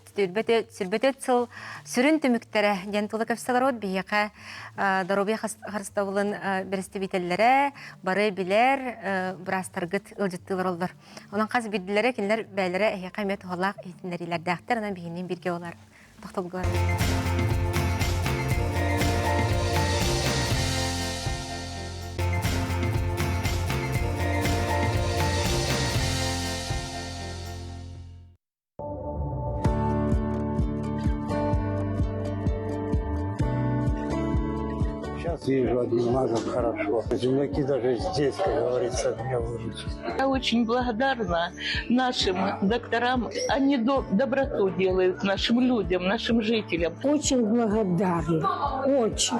сүрбетет сыл сүрін түміктері дентулы көпсалар өд бігі даробия қарыстабылын бірісті бетелері, бары білер, бұрастарғыт ұлжыттылар олар. Оның қаз білділері, кенлер бәлері әйеқа мет олақ етіндерілерді ақтар, анан бігінен бірге олар тоқтабылғар. Вижу одним глазом хорошо. Земляки даже здесь, как говорится, меня выручат. Я очень благодарна нашим докторам. Они доброту делают нашим людям, нашим жителям. Очень благодарна. Очень.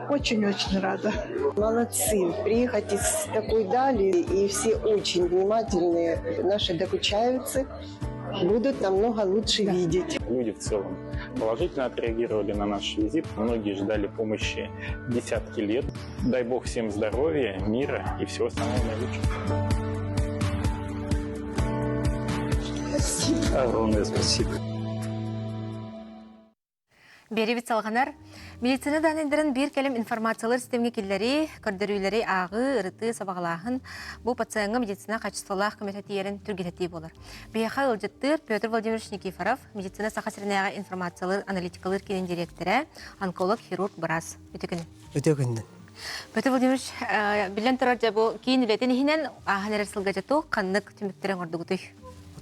Очень-очень рада. Молодцы. Приехать из такой дали, и все очень внимательные. Наши докучаются будут намного лучше видеть. Люди в целом положительно отреагировали на наш визит. Многие ждали помощи десятки лет. Дай Бог всем здоровья, мира и всего самого наилучшего. Спасибо. Огромное спасибо. Беребит салғанар, медицина данындырын бір кәлім информациялар системге келдері, көрдірулері ағы, ұрыты, сабағылағын бұл пациентға медицина качестволақ көмететтерін түргететей болыр. Бейха ұлжыттыр Петр Владимирович Никифоров, медицина сақасырынағы информациялар аналитикалар кенен директоры, онколог, хирург Барас. Өтекінді. Петр Владимирович, білен тұрар жабу кейін үлетін ехінен ағын әрі сылға жатту қаннық түміктерін ордығытой.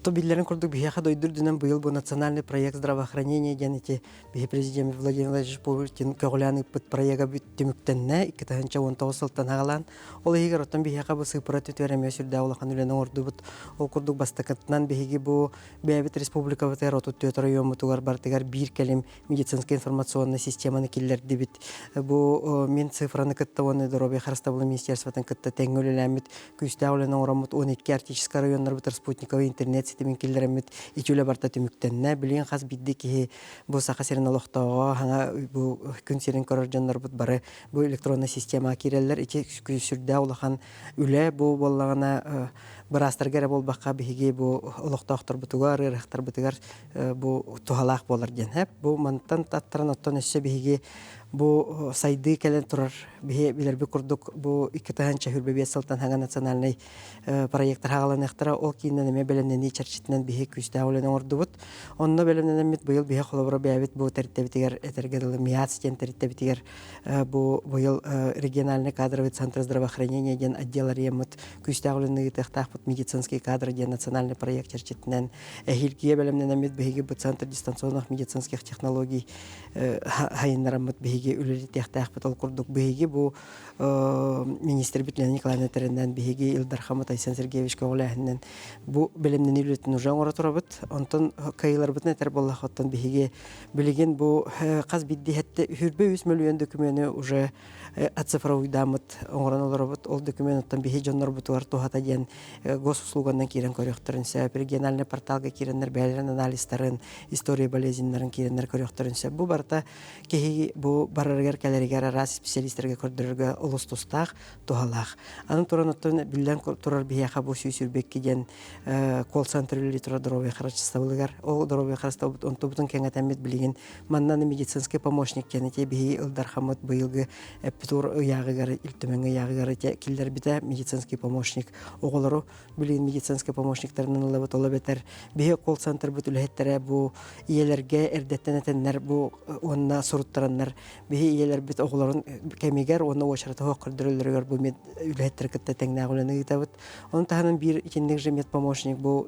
То биллерин курдук бияха дойдурдунан быйыл бу национальный проект здравоохранения жанити бихи президент Владимир Владимирович Путин көгөляны пыт проекта бүттүмүктенне 2019 сылтан агалан ол егер оттан бияха бу сыпыра түтөреме сүрдө улахан үлен ордубут ол курдук бастакатынан биги бу бебит республика бутер отут төтөр район тугар бартыгар бир келим медицинская информационная системаны киллер дебит бу мен цифраны кыттаваны дороби харстабылы министерствотан кытта теңгөлөлөмүт күстө улен орамут 12 артический райондар бутер спутниковый интернет сетемен киллеремит ичүле барта түмүктенне билген хас бидди ки бу сакасерин олохтоо хана бу күн серин көрөр жандар бут бары бу электронный система киреллер ичи сүрдө улахан үле бу боллагана барастаргара болбакка биги бу олохтоохтор бутугар рахтар бутугар бу тухалак болар ден хеп бу мантан таттаран оттон эссе биги бу сайды келен турар бие билерби курдук бу 2-тагынча хүрбебе сылтан хага национальный проекттар хагаланактара ол кинен эме белемнени чарчитнен бие күстө олен ордубут онно белемненемит быйыл бие холобро бебит бу терттебитигер этергедыл миац тен терттебитигер бу быйыл региональный кадровый центр здравоохранения ден отделар емут күстө оленни тахтахпут медицинский кадры ден национальный проект чарчитнен эхилкие белемненемит бие бу центр дистанционных медицинских технологий хайнарамыт бие үлери тахтахпут ол курдук бие бу министр Битлена Николаевна Теренен бие Илдар Хамат Айсан Сергеевич Ковляхнен бу белемнени үлетин уже оратурабыт онтон кайылар бутна тер боллахоттон бие билеген бу каз бидди хетте хүрбө 100 миллион документы уже оцифровыйдамыт оңоранолорбут ол документтан бие жоннор бутуар тухата ден госуслугандан кирен көрөктөрүнсө региональный порталга киреннер бәлерин анализдарын история болезньларын киреннер көрөктөрүнсө бу барта кеги бу бараргар калеригер раз специалисттерге көрдөргө улустустак тухалак анын туранаттан билен турар бие хабу сүйсүрбекки ден колл-центрли тура здоровье харчыстабылыгар ол здоровье харчыстабыт онтубутун кеңетемит билген маннаны медицинский помощник кенете бие Илдар Хамат быйылгы тур ягыгар илтөмөнгө ягыгар килдер бите медицинский помощник оголору билген медицинский помощниктеринин лабат олабетер бие колл-центр бүтүлһеттере бу иелерге эрдеттенетеннер бу онна суруттараннар бие иелер бит оголорун кемигер оны очарата хоккырдырылыргар бу мед үлһеттер кытта теңнагылыны гитабыт онун таһанын бир икинник же мед помощник бу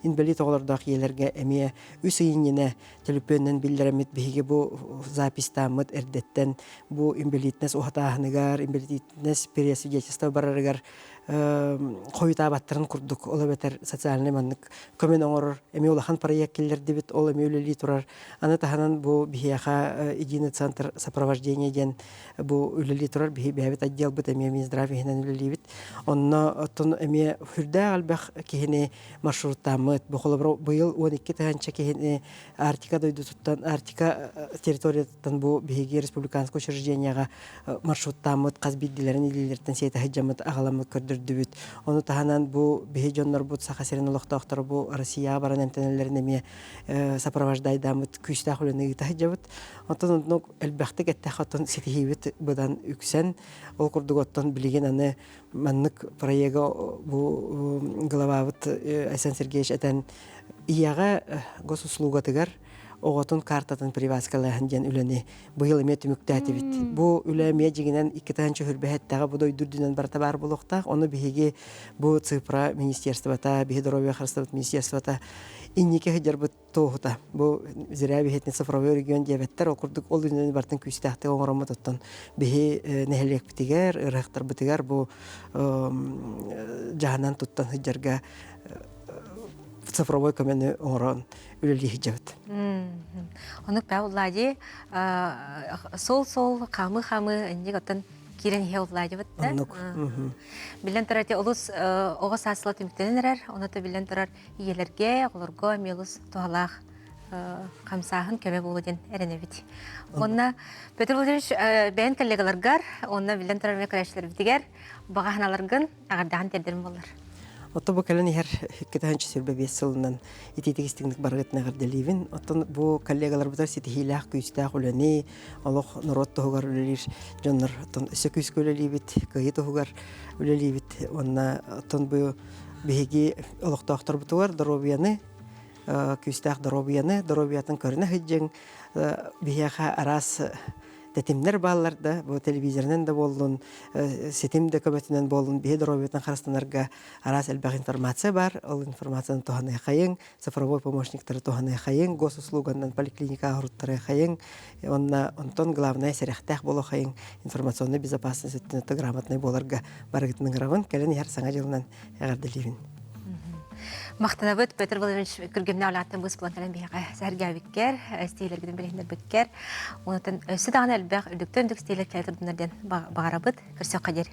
инвалид оголордак иелерге эме үсийине телефоннан билдеремит биге бу запистамыт эрдеттен бу инвалиднес ухатааныгар инвалиднес пересвидетельство барарыгар койутабаттарын курдук ола бетер социальный маннык көмен оңорор эми улахан проекттер дебит ол эми үлели турар аны таханан бу бияха единый центр сопровождения ден бу үлели турар бибет отдел бит эми Минздравия хинен үлели бит онно тон эми хүрдэ албах кихине маршруттамыт бу холобро быйыл 12 таганча кихине Артика дойду туттан Артика территориятан бу биги республиканское учреждениега маршруттамыт казбиддилерин илилерден сейта хаджамыт агаламыт дүбүт. Оны таһанан бу бехежоннор бут сахасерин олохтоохтор бу Россия баран эмтенелерин эме сопровождайдамыт күстә хүләне тахҗабыт. Онтон нок элбәхтә гәттә хатын ситихибит будан үксән ол курдуготтан билеген аны маннык проега бу главабыт Айсан Сергеевич әтән ияга госуслугатыгар оғотун картатын привазкалаһын диэн үлени быйыл эме түмүктәтибит. Бу үлеме жигинен 2 таханчы хүрбәһәттәге бу дойдурдунан барта бар булуктак, оны биһиге бу цифра министерствота, биһи здоровья харстабыт министерствота иннике хыджарбыт тоохута. Бу зирә биһетне цифровой регион диабеттер окурдук ол үнен бартын күстәхте оңромы тоттон. Биһи нехелек битигер, ырахтар битигер бу жаһанан туттан хыджарга цифровой көмөне оңрон үлели хиджабыт. Онук бәуллади сол камы инди готтан кирен хеуллади битте. Билен тарати олус ого сасыла тимтенерер, оната билен тарар иелерге, олорго мелус тоалах камсаһын көмө болуден эренебит. Онна Петр Владимирович бәйін коллегаларгар, онна билен тарар мекарашлар битигер, багаһналаргын агардаган тердерим болар. Отто бу кален хер кетәнче сөрбе 5 елынан итетегистигник баргытна гырделивин. Оттон бу коллегалар бутар ситихилах күстә хулени, Аллах народ тогар үлелир, җаннар оттон сөкүс көлелибит, кыйы тогар үлелибит. Онна оттон бу биһиги Аллах тахтар бутуар здоровьяны, күстә здоровьятын көрнә хиҗен биһиха арас Тетимнер балларда, бу телевизорнан да болдун, сетимде көбөтүнөн болдун, биһи здоровьятын харстанарга арас элбак информация бар, ол информацияны тоханы хайын, цифровой помощниктары тоханы хайын, госуслугандан поликлиника агруттары хайын, онтон главная серехтах боло хайын, информационный безопасность грамотный боларга барыгытның равын, кэлен яр саңа жылынан ягарделивин. Мақтанабыт Петр Владимирович күргемне алаттан бус планталан бияга сәргә биккер, стейлергеден билендер биккер. Онтан өсі даган әлбәк үдүктөн дүк стейлер кәлтердүнәрдән багарабыт. Көрсө кадер.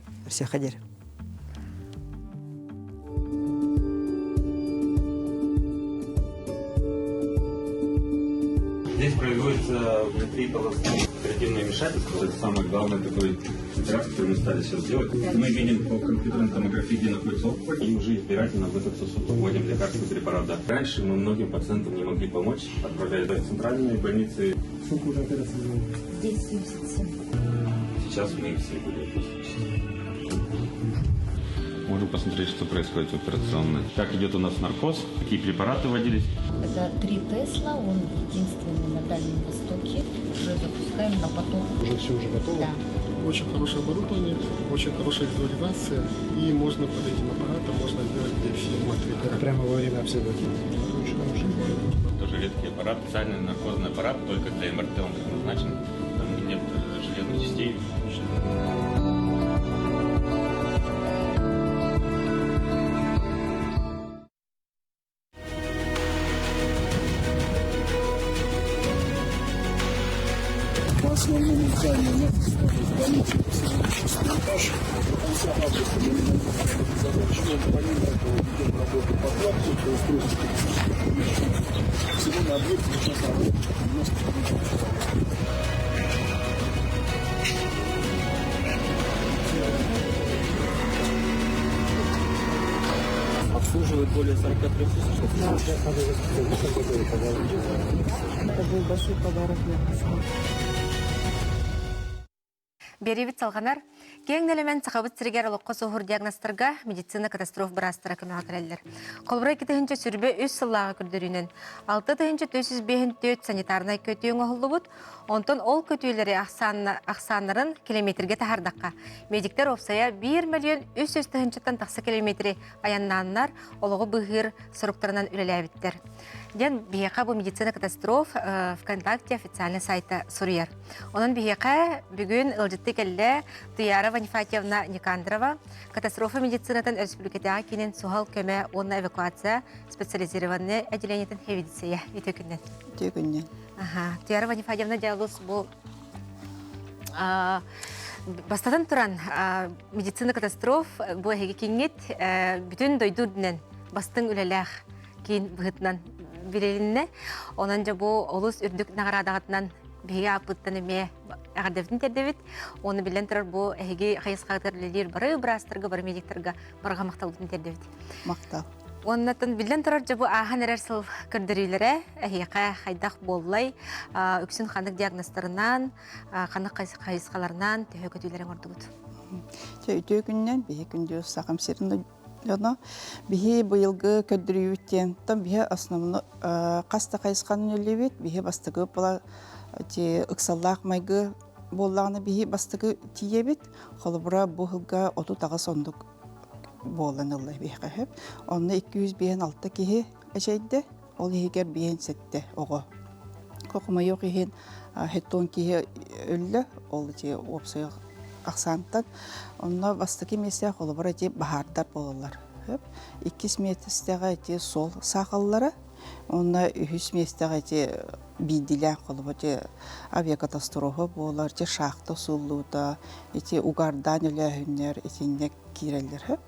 Здесь производится внутриполосное оперативное вмешательство. Это самое главное, такой операция, которую мы стали сейчас делать. Мы видим по компьютерной томографии, где находится опухоль, и уже избирательно в этот сосуд вводим лекарственный препарат. Да. Раньше мы многим пациентам не могли помочь, отправляли в центральные больницы. Сколько уже операций сделали? Здесь 77. Сейчас мы их все будем послушать. Можем посмотреть, что происходит в операционной. Как идет у нас наркоз, какие препараты вводились. Это 3 Тесла, он единственный на Дальнем Востоке. Уже запускаем на поток. Уже готово? Да. Очень хорошее оборудование, очень хорошая визуализация. И можно под этим аппаратом можно сделать все матрики. Прямо во время обследования. Тоже редкий аппарат, специальный наркозный аппарат, только для МРТ он предназначен. Там нет железных частей. Обслуживает более 43 тысяч. Это был большой подарок для нас. Беребит салганар, кеңнелемен сақабыт сіргер олыққа соғыр диагностарға медицина катастроф барастыра көмеға кірелдер. Қолбырай кетігінші сүрбе 3 сыллаға күрдірінен, 6 тыгінші 405 санитарнай көтіуің оғылы бұд, онтон ол көтүйлері ақсанларын километрге тахардаққа. Медиктер опсая 1 миллион 300 тыгынчыттан тақсы километри аяннаннар олығы бұғыр сұрықтарынан үлеләбіттер. Ден бияқа бұл медицина катастроф ВКонтакте официальный сайта Сурьер. Онын бияқа бүгін ылжытты келі Туяра Ванифатьевна Никандрова катастрофа медицинатын республикада кенен сухал көмі онна эвакуация специализированный отделениетін хевидисея етекінен. Тегінен. Туяра Ванифатьевна диалоз бұл бастатын тұран медицина катастроф бұл әйге кеңет бүтін дойдудынан бастың үлеләқ кейін бұғытынан билелинне онан жа бу олус үрдүк наградагатынан биге апыттан эме агадевдин тердебит оны билен турар бу эги хайыскатырлер бары брастырга бары медиктерга барга макталдын тердебит мактал оннатын билен турар жа бу ахан эрсил көрдөрүлөрө эхика хайдак боллай үксүн хандык диагносттарынан хандык хайыскаларынан төһөкөтүлөрүн ордугут төйкүннен биге күндө сакам серинде Яна бихи быйылгы көддүрүбүттен там бихи основно каста кайскан үлебит бихи бастыгы була те ыксаллаак майгы боллагына бихи бастыгы тиебит холбура бу хылга оту тагы сондук болан ыллай бихи хеп онны 206 кихи эчейде ол егер биен сетте ого кокума yok иһин хеттон кихи өллө ол те опсой аксантан онна бастыки месе холбура те бахардар болалар хеп 2 метрстеге те сол сакаллары онна 3 метрстеге те бидиле холбура те авиакатастрофа болар те шахта суллута эти угардан эле этинне кирелер хеп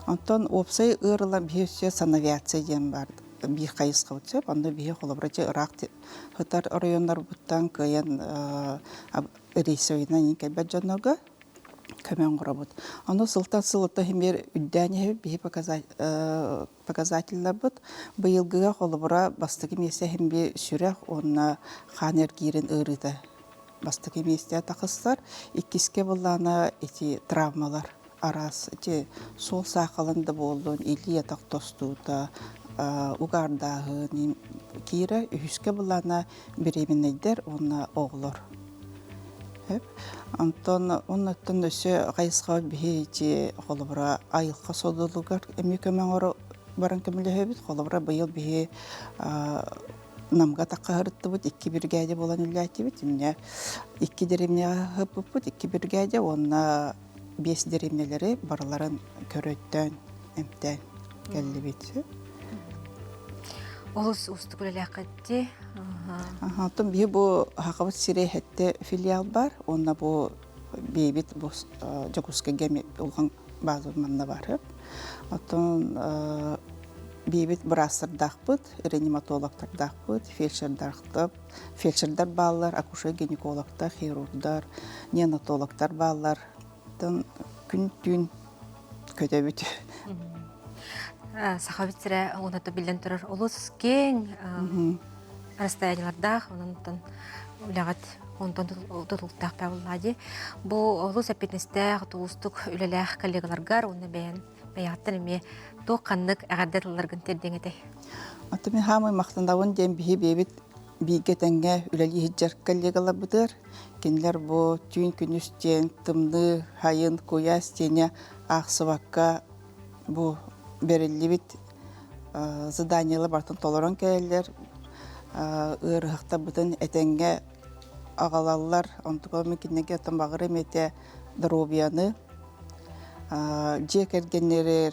антон опсой ырла бесе санавиация дем бар би кайыска өтсөп анда би холбура те Ирак хытар райондар буттан кыян рейсойна никебет жоннорго көмөн курабыт. Аны сылтан сылыта химер үддәне бихи показательлар бут. Быйылгыга холбура бастыгы месе химби сүрәк онна ханер кирен ырыта. Бастыгы месте такыстар иккиске буллана эти травмалар арас эти сол сакалында болдун или ятак тостута угардагы кире үскө буллана беременнейдер онна оглор. Антон оннаттан өсө кайыска бихи холбура айылка содолугар эми көмөңөр баран кемелебит холбура быйыл бихи намга таккарытты бут 2 бригада болан үлләтибит эмне 2 деремне хыппут 2 бригада онна 5 деремнелери барларын көрөттөн эмтен келдибит. Олус устугулякатти. Том бие бу хакабат сирехетте филиал бар. Онна бу бейбит бу жакуска геми улган базы манна бар. Атон бейбит брасырдакпыт, реаниматологтардакпыт, фельдшердар баллар, акушер-гинекологтар, хирургдар, неонатологтар баллар. Тон күн түн көдөбүт. Сахавитсире онато билен турар олус кең расстоянияларда онтон улягат онтон тутултак павлади бу олус апетнесте туустук үлелех коллегаларгар уны баяттан эме токканнык агадарларгын тердеңете атыми хамы мактандавын дем бибит бигетенге үлели хиджар коллегалар бутер кинлер бу түйүн күнүстен тымды хайын куястене аксыбакка бу берилибит заданиялар бартын толорон келер ырыхта бутын этенге агалалар онтугамы кинеге тамбагыры мете дробияны жекергеннер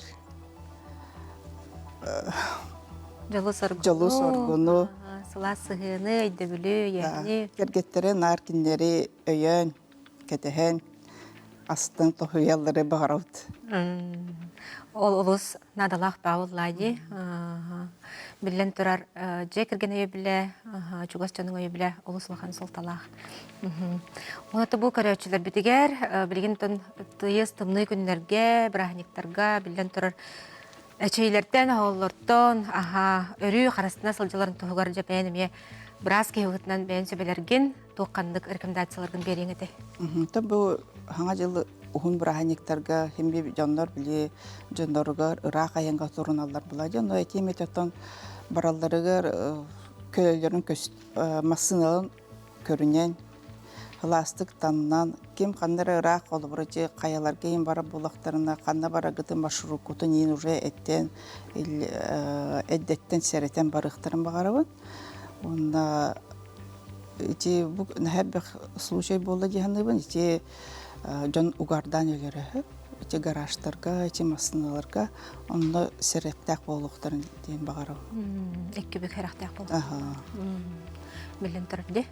жалу соргуну сыласыгыны айдыбылы яни кергеттере нар киндери өйөн кетехен астын тохуяллары багарат. Ол олус надалах бауыллади. Билен турар жекерген өй биле, чугасчаның өй биле, олус лахан солталах. Онаты бұл көрөчілер бітігер, білген тон тыйыз тымны күнлерге, брахниктарға, билен турар әчейлерден, оллортон, өрі қарасына сылжыларын тұғығар жапайыныме біраз кейуғытынан бәйін сөбелерген тоққандық рекомендацияларғын берең еті. Бұл хаңа жылы ухун брахниктарға хемби жандар біле жандарығар Ирак айынға тұрыналар бұлады. Но әтем ететтен бараларығар көйлерін массыналын көрінен Хластык таннан кем қандары Ирак олы бұрыжы қаялар кейін бара бұлақтарына қанна бара ғыты маршрутын ең уже әддеттен сәреттен барықтарын бағарабын. Онда бұл нәббек случай болды дегеннебін. Жон угардан өлері, гаражтарға, масыналарға, онда сәреттәк болуқтарын дейін бағарабын. Екі бек әрақтәк болды. Билен тұрды.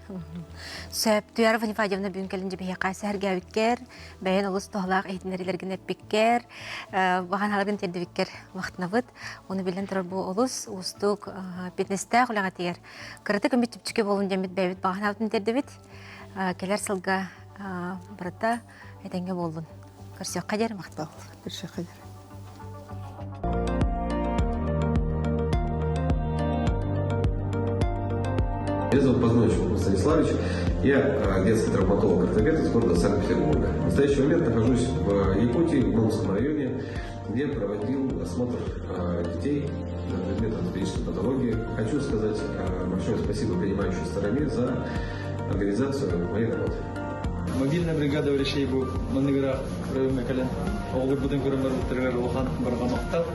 Сөп Туярова Нефадевна бүгін келінже бейе қайсы әргәуіккер, бәйін ұлыс тоғылақ ейтінерілерген әппеккер, баған алырын тердівіккер вақтына бұд. Оны билен тұрар бұл ұлыс ұстық бетнесті құлаға тегер. Қырыты көмбет түпчіке болуын жәмет бәйбет баған алытын тердівет. Келер сылға бұрытта әтенге болуын. Көрсек қадер мақтал. Көрсек қадер. Меня зовут Познойчук Станиславович. Я детский травматолог-ортопед из города Санкт-Петербурга. В настоящий момент нахожусь в Якутии, в Мурманском районе. где проводил осмотр детей на предмет ортопедической патологии. Хочу сказать большое спасибо принимающей стороне за организацию моей работы. Мобильная бригада в Решейбу, Манныгра, районный колен. Олгар будем көрөмөр буттаргар улхан барга мактал.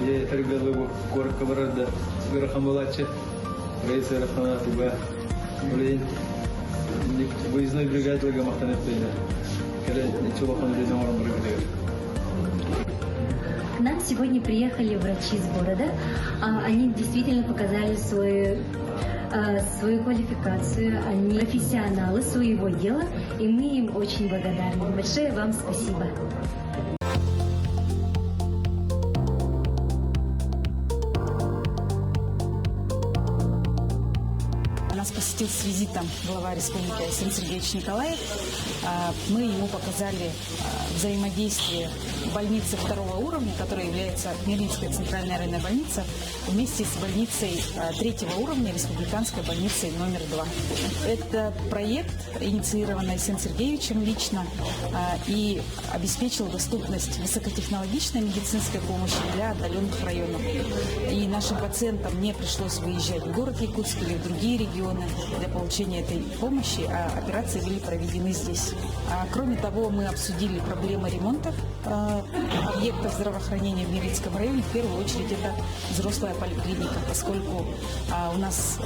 Бе таргалыгы корка барады. Гырхан болачы. Рейс рахана туба. Блин. Выездной бригадалыгы мактан этпейди. Келе ничего ханды номер бригады. К нам сегодня приехали врачи из города. Они действительно показали свою квалификацию. Они профессионалы своего дела, и мы им очень благодарны. Большое вам спасибо. Нас посетил с визитом глава республики Айсен Сергеевич Николаев. Мы ему показали взаимодействие больницы второго уровня, которая является Мирлинская центральная районная больница, вместе с больницей третьего уровня, республиканской больницей номер 2. Это проект, инициированный Айсен Сергеевичем лично, и обеспечил доступность высокотехнологичной медицинской помощи для отдаленных районов. И нашим пациентам не пришлось выезжать в город Якутск или в другие регионы для получения этой помощи, а операции были проведены здесь. Кроме того, мы обсудили проблемы ремонтов объектов здравоохранения в Мирлинском районе. В первую очередь это взрослая поликлиника, поскольку у нас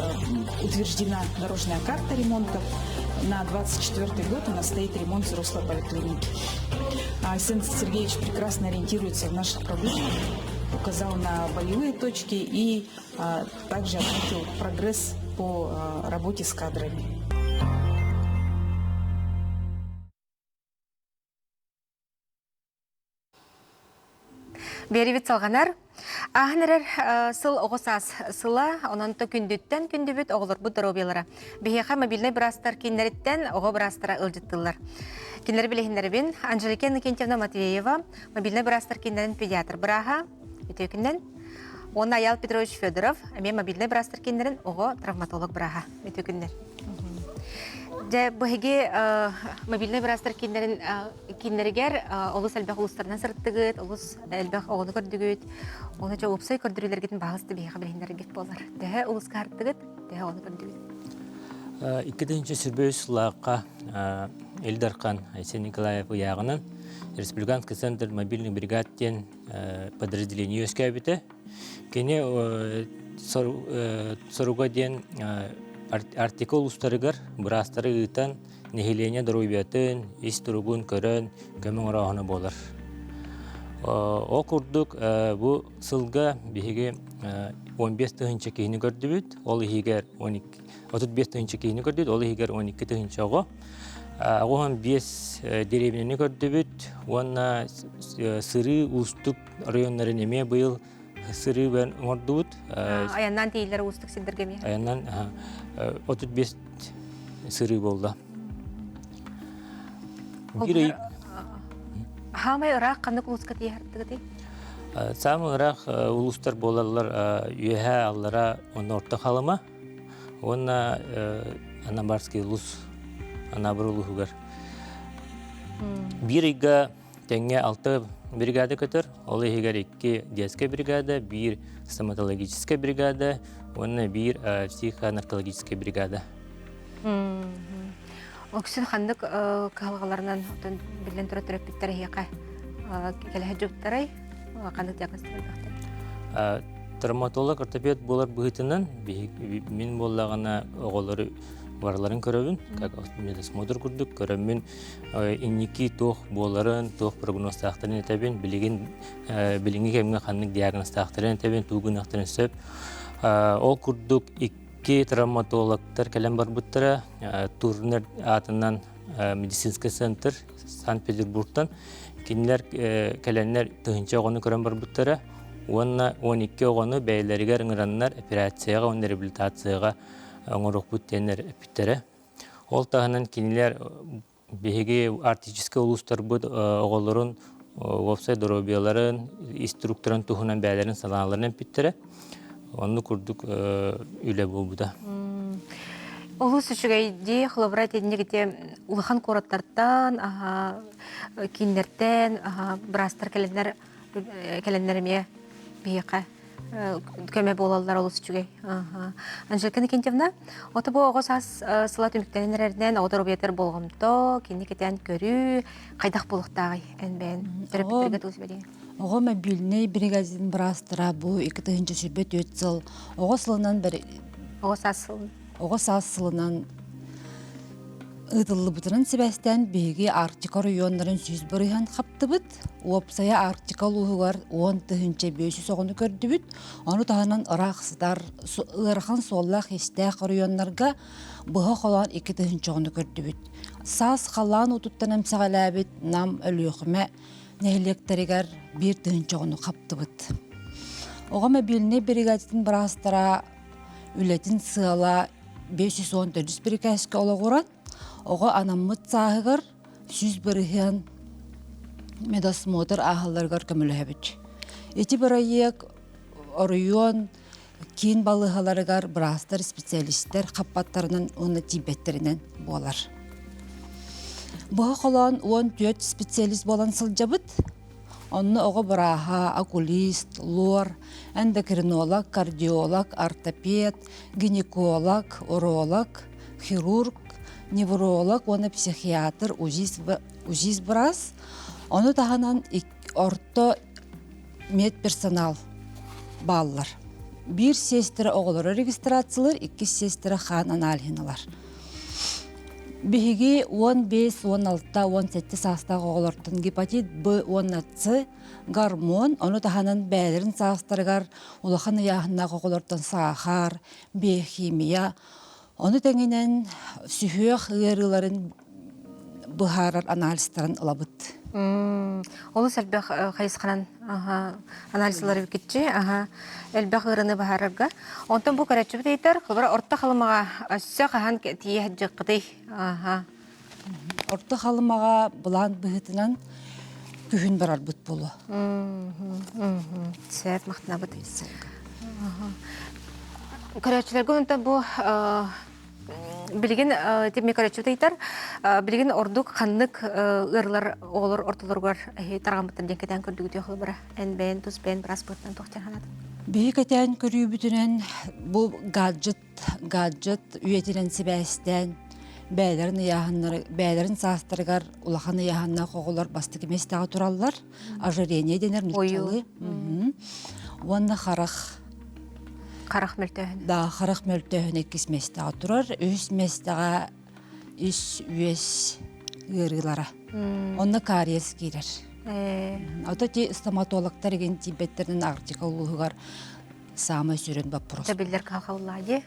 утверждена дорожная карта ремонтов. На 24-й год у нас стоит ремонт взрослой поликлиники. Айсен Сергеевич прекрасно ориентируется в наших проблемах, указал на болевые точки и также отметил прогресс по работе с кадрами. Беребит салганар. Ахнерер сыл оғысас сыла, онанты күндіттен күндібіт оғылыр бұд дұробелері. Бейеқа мобильный брастар кейнереттен оғы брастара ылжыттылар. Кейнер білігіндері бен Анжелика Никентьевна Матвеева мобильный брастар кейнерін педиатр бұраға өтекінден. Оны Аял Петрович Федоров, әме мобильный брастар кейнерін оғы травматолог бұраға өтекінден. Бұхеге мобильный брастар кейнерігер олыс әлбәқ олыстарынан сұрттығыт, олыс әлбәқ оғыны көрдігіт, оны жа опсай көрдірілергетін бағысты бейеға білгендерігет болар. Дәе олысқа арттығыт, дәе оғыны көрдігіт. Иккеденче сүрбөй сылаққа Эльдархан Айсен Николаев ұяғынан Республиканский центр мобильный бригадтен подразделение өскәбіті. Кене соруға ден артикул ұстарығыр бұрастары ұйтан нехилене дұрубетін, ис тұрғын көрін, көмін ұрағыны болыр. О күрдік бұл сылға бігеге 15 тұхынча кейіні көрді бүт, ол егер 35 тұхынча кейіні көрді, ол егер 12 тұхынча оғы. Оған 5 деревнені көрді бүт, онна сыры ұстық районларын еме бұйыл сыры бән ұңырды бұд. Аяннан тейлері ұстық сендіргеме? Аяннан 35 сыры болды. Хамай ұрақ қандық ұлысқа дейірді ғыды? Самы ұрақ ұлыстар болалар үйәе аллара оны орта қалыма. Онна Анабарский ұлыс, Анабыр ұлығығар. Bir иға тәңе 6 бригада көтір. Ол егер 2 детская бригада, 1 стоматологическая бригада, онна 1 психонаркологическая бригада. Ол күсін қандық қалғаларынан білген тұры терапевттері еқа келі жүктарай қандық диагностикалдықтар? Травматолог, ортопед болар бұғытынан мен болағына оғылары барларын көрөбүн, как медосмотр күрдік, көрөмін инники тоқ боларын, тоқ прогностақтарын етәбін, біліңі кемге қанның диагностақтарын етәбін, туғын ақтарын сөп. Ол күрдік 2 травматологтар кәлем бар бұттыра, Турнер атынан медицинский центр Санкт-Петербургтан, кенілер кәленлер тұхынча оғаны көрен бар бұттыра, 12 оғаны бәйлерігер ыңыраннар операцияға, оны реабилитацияға оңырық бұттенер әпіттері. Ол тағынан кенілер бейге артический ұлыстар бұд оғылырын, офсай дұробияларын, инструкторын тұхынан бәйлерін саланаларын әпіттері. Оны күрдік үйлі бұл бұда. Олус үчүгейди хлобра тединегите улахан короттартан, киндертен, брастар келеннерме бияка көмө болалар олус үчүгей. Анжелика Никентьевна, оты бу огос ас сыла түмүктенерден одор объектер болгомто, кинникетен көрүү, кайдак болуктагы энбен терапевттерге тусбеди. Ого мобильный бригадин брастыра бу 2-нчы сүрбөт өтсөл. Ого сылынан бер Ого сылынан ыдыллы бутынан себестен биги Арктика районнарын сүз бырыхан хаптыбыт. Уопсая Арктика лугугар 10-нчы 500 огону көрдүбүт. Аны тагынан ыраксыздар ырхан соллах истек районнарга быга холан 2-нчы огону көрдүбүт. Сас халан утуттан эмсагалабыт нам өлөкмө нехлектеригер 1-нчы огону хаптыбыт. Ого мобильный бригадин брастыра үлетин сыала 514 бригадка олагурат. Ого анаммыт саагыр сүз бырыхан медосмотр ахалларгар көмөлөбүт. Эти бирайек район кин балыгаларыгар брастар специалисттер каппаттарынан оны тибеттеринен болар. Буга холон 14 специалист болан сылжабыт. Онны ого браха, окулист, лор, эндокринолог, кардиолог, ортопед, гинеколог, уролог, хирург, невролог, оны психиатр, узист брас. Оны таханан орто медперсонал баллар. Bir сестра оголору регистрациялар, 2 сестра хан аналиналар. Биһиги 15, 16, 17 састагы оголортун гепатит Б 10 гормон, оны таханан бәлерин састарыгар улахан яхынна оголортун сахар, биохимия, оны теңинен сүйөк ырыларын быхарар анализтарын алабыт. Олус элбэх хайысханан анализлары кетчи, элбэх ырыны бахарарга. Онтон бу карачы битер, хыбара орта халымага өссө хахан тие жыккыты. Орта халымага булан быһытынан күһүн барар бут болу. Сәп мактына бут. Карачыларга онтон бу билген темекарачутайтар билген ордук ханнык ырлар олор ортолоргар таргамыттан денкеден көрдүгү төхлө энбен туспен браспорттан тохтанат. Бейкетен көрүүбүтүнөн бу гаджет үйетинен себестен бәйлерин састыргар улаханы яханна коголор бастык местага тураллар. Ожирение денер нучалы. Онна Қарақ мөлтөһін. Да, қарақ мөлтөһін 2 местаға тұрар, 3 местаға үс ырылара. Онны кариес кейлер. Ото те стоматологтар еген тибеттердің Арктика улуғығар самай сүрен вопрос. Табилдер қалқауылады.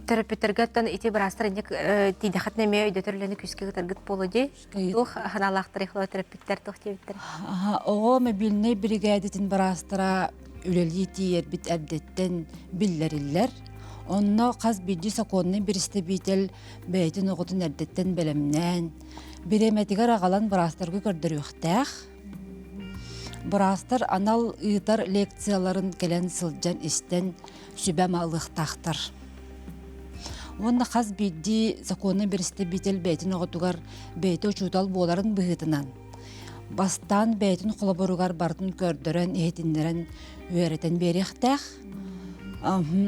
Терапевтергаттан ити брастар инек тидахат неме өйдөтөрлөні күскегі таргыт болады. Тух ханалақтар ихлау терапевттер тух тебеттер. Ого мобильный бригадетін брастара үлелі тиер бит әбдеттен биллериллер. Онна қаз биді саконны бірісті бейтел бәйтін оғытын әбдеттен бәлемнен. Биреметігер ағалан брастарғы көрдір өқтәқ. Брастар анал ұйтар лекцияларын келен сылжан істен сүбәм алықтақтыр. Онна қаз биді саконны бірісті бейтел бәйтін оғытығар бәйті ұчутал боларын бұғытынан. Бастан бәйтін қолабыруғар бардын көрдірін, ехетіндерін өйретен беректәқ.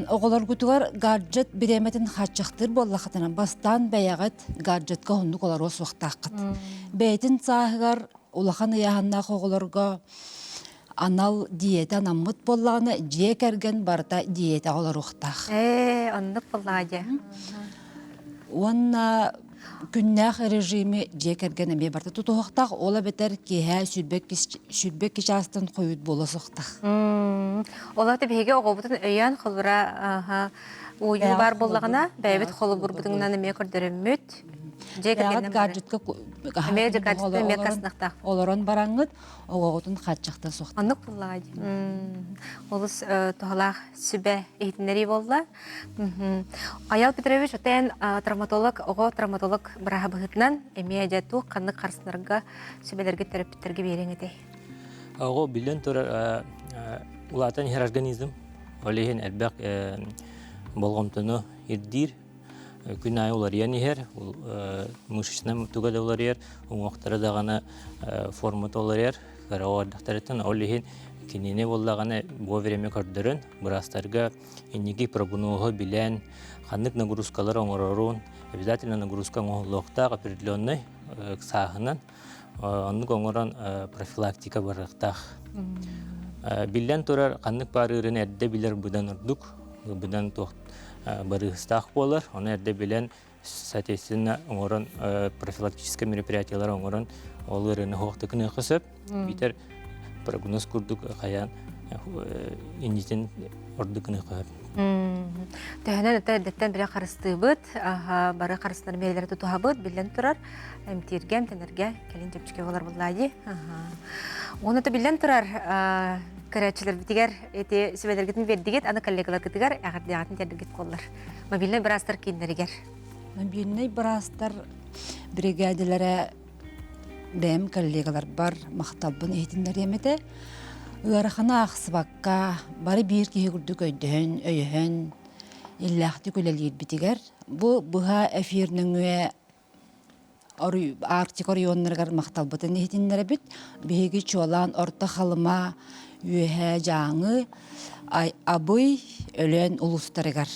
Оғылар күтігар гаджет біреметін қатшықтыр боллақытынан. Бастан бәяғыт гаджетқа хүндік олар осы оқтаққыт. Бәйтін сағығар улақан яғаннақ оғыларға анал диета анаммыт боллағына жек әрген барда диета олар оқтақ. Аннық боллады. Онна күннәх режимі жекерген әме барда тұтуқтақ, ола бетер кейә сүрбек кешастын қойыд болы соқтақ. Ола беге оғыбытын өйен қылбыра ойын бар болағына, бәйбет қолы бұрбытыңнан әме көрдіріммет. Оларан бараңыд, оғығытын қатшықта соқты. Анық болады. Олыс тұғалақ сүбә ейтінері болла. Аял Петрович, өтен травматолог бұраға бұғытынан әме әдету қанық қарсынарға сүбәлерге терапевттерге берен еде. Оғы білен тұрар ұлатын хер организм, олеген әлбәқ болгомтону ирдир күн ай олар янихер мышечный тугада олар ер оңоқтары дағаны формат олар ер карауардақтарытын олихин кинене боллаганы бо время көрдөрөн брастарга инники прогнозы билен ханнык нагрузкалар оңорорун обязательно нагрузка оңолокта определенный сахынан оннук оңорон профилактика барыктах билен турар ханнык барырын эрде билер будан урдук будан тох барыстах болар оны эрде билен соответственно оңорон профилактическое мероприятиялар оңорон олырын хоктыкны кысып битер прогноз курдук хаян иннитен ордукны кып Төһөнөн өтөдәттән бирә карыстыбыт, бары карыстар мейләр тутуһабыт, билен турар, тиргәм тенергә, калин җепчекә булар буллайды. Оны да билен турар, көрәчләр битигәр, эти сөбәләргә бердигет, аны коллегалар китигәр, ягъдиятын тәрдигет коллар. Мобильный брастар киндергәр. Мобильный брастар бригадалары бәм коллегалар бар, макталбын әйтеннәр ямете. Уарахана ахсыбакка бары бир киһи күрдүк өйдөн, иллахты күлелиет битигер. Бу буга эфирнеңе Арктик районнаргар макталбытын әйтеннәр бит. Биһиги чолан орта халыма үһә жаңы абый өлөн улустарыгар.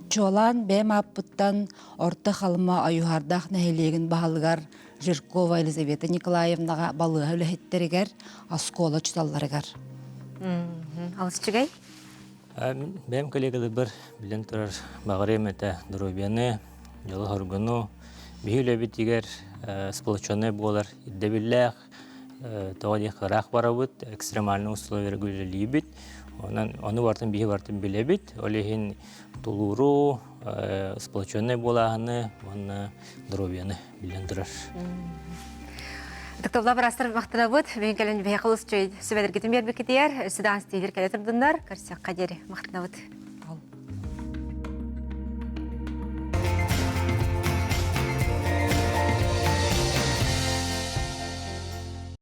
Чолан бәм аппыттан орта халыма аюхардах нәһилеген баһалыгар Жиркова Елизавета Николаевнага балыга үләһеттеригер, аскола чуталларыгар. Алысчыгай? Бәм коллегалы бір білен тұрар бағырем әті дұрубияны, жылы хоргыну, бейілі бітігер сплочоны болар иддебілләқ, тоғады қырақ барабыт, экстремальны условия гүлі бит. Оны бартын бейі бартын біле бит. Олеген тулуру, сплочоны болағаны, оны дұрубияны білен тұрар. Доктор Брастар вақтыда бұд, мен кәлін бәйқылыс жойд сөбәдір кетім бербі кетер, сөдан стейдер кәлі тұрдыңдар, көрсек қадері вақтыда бұд.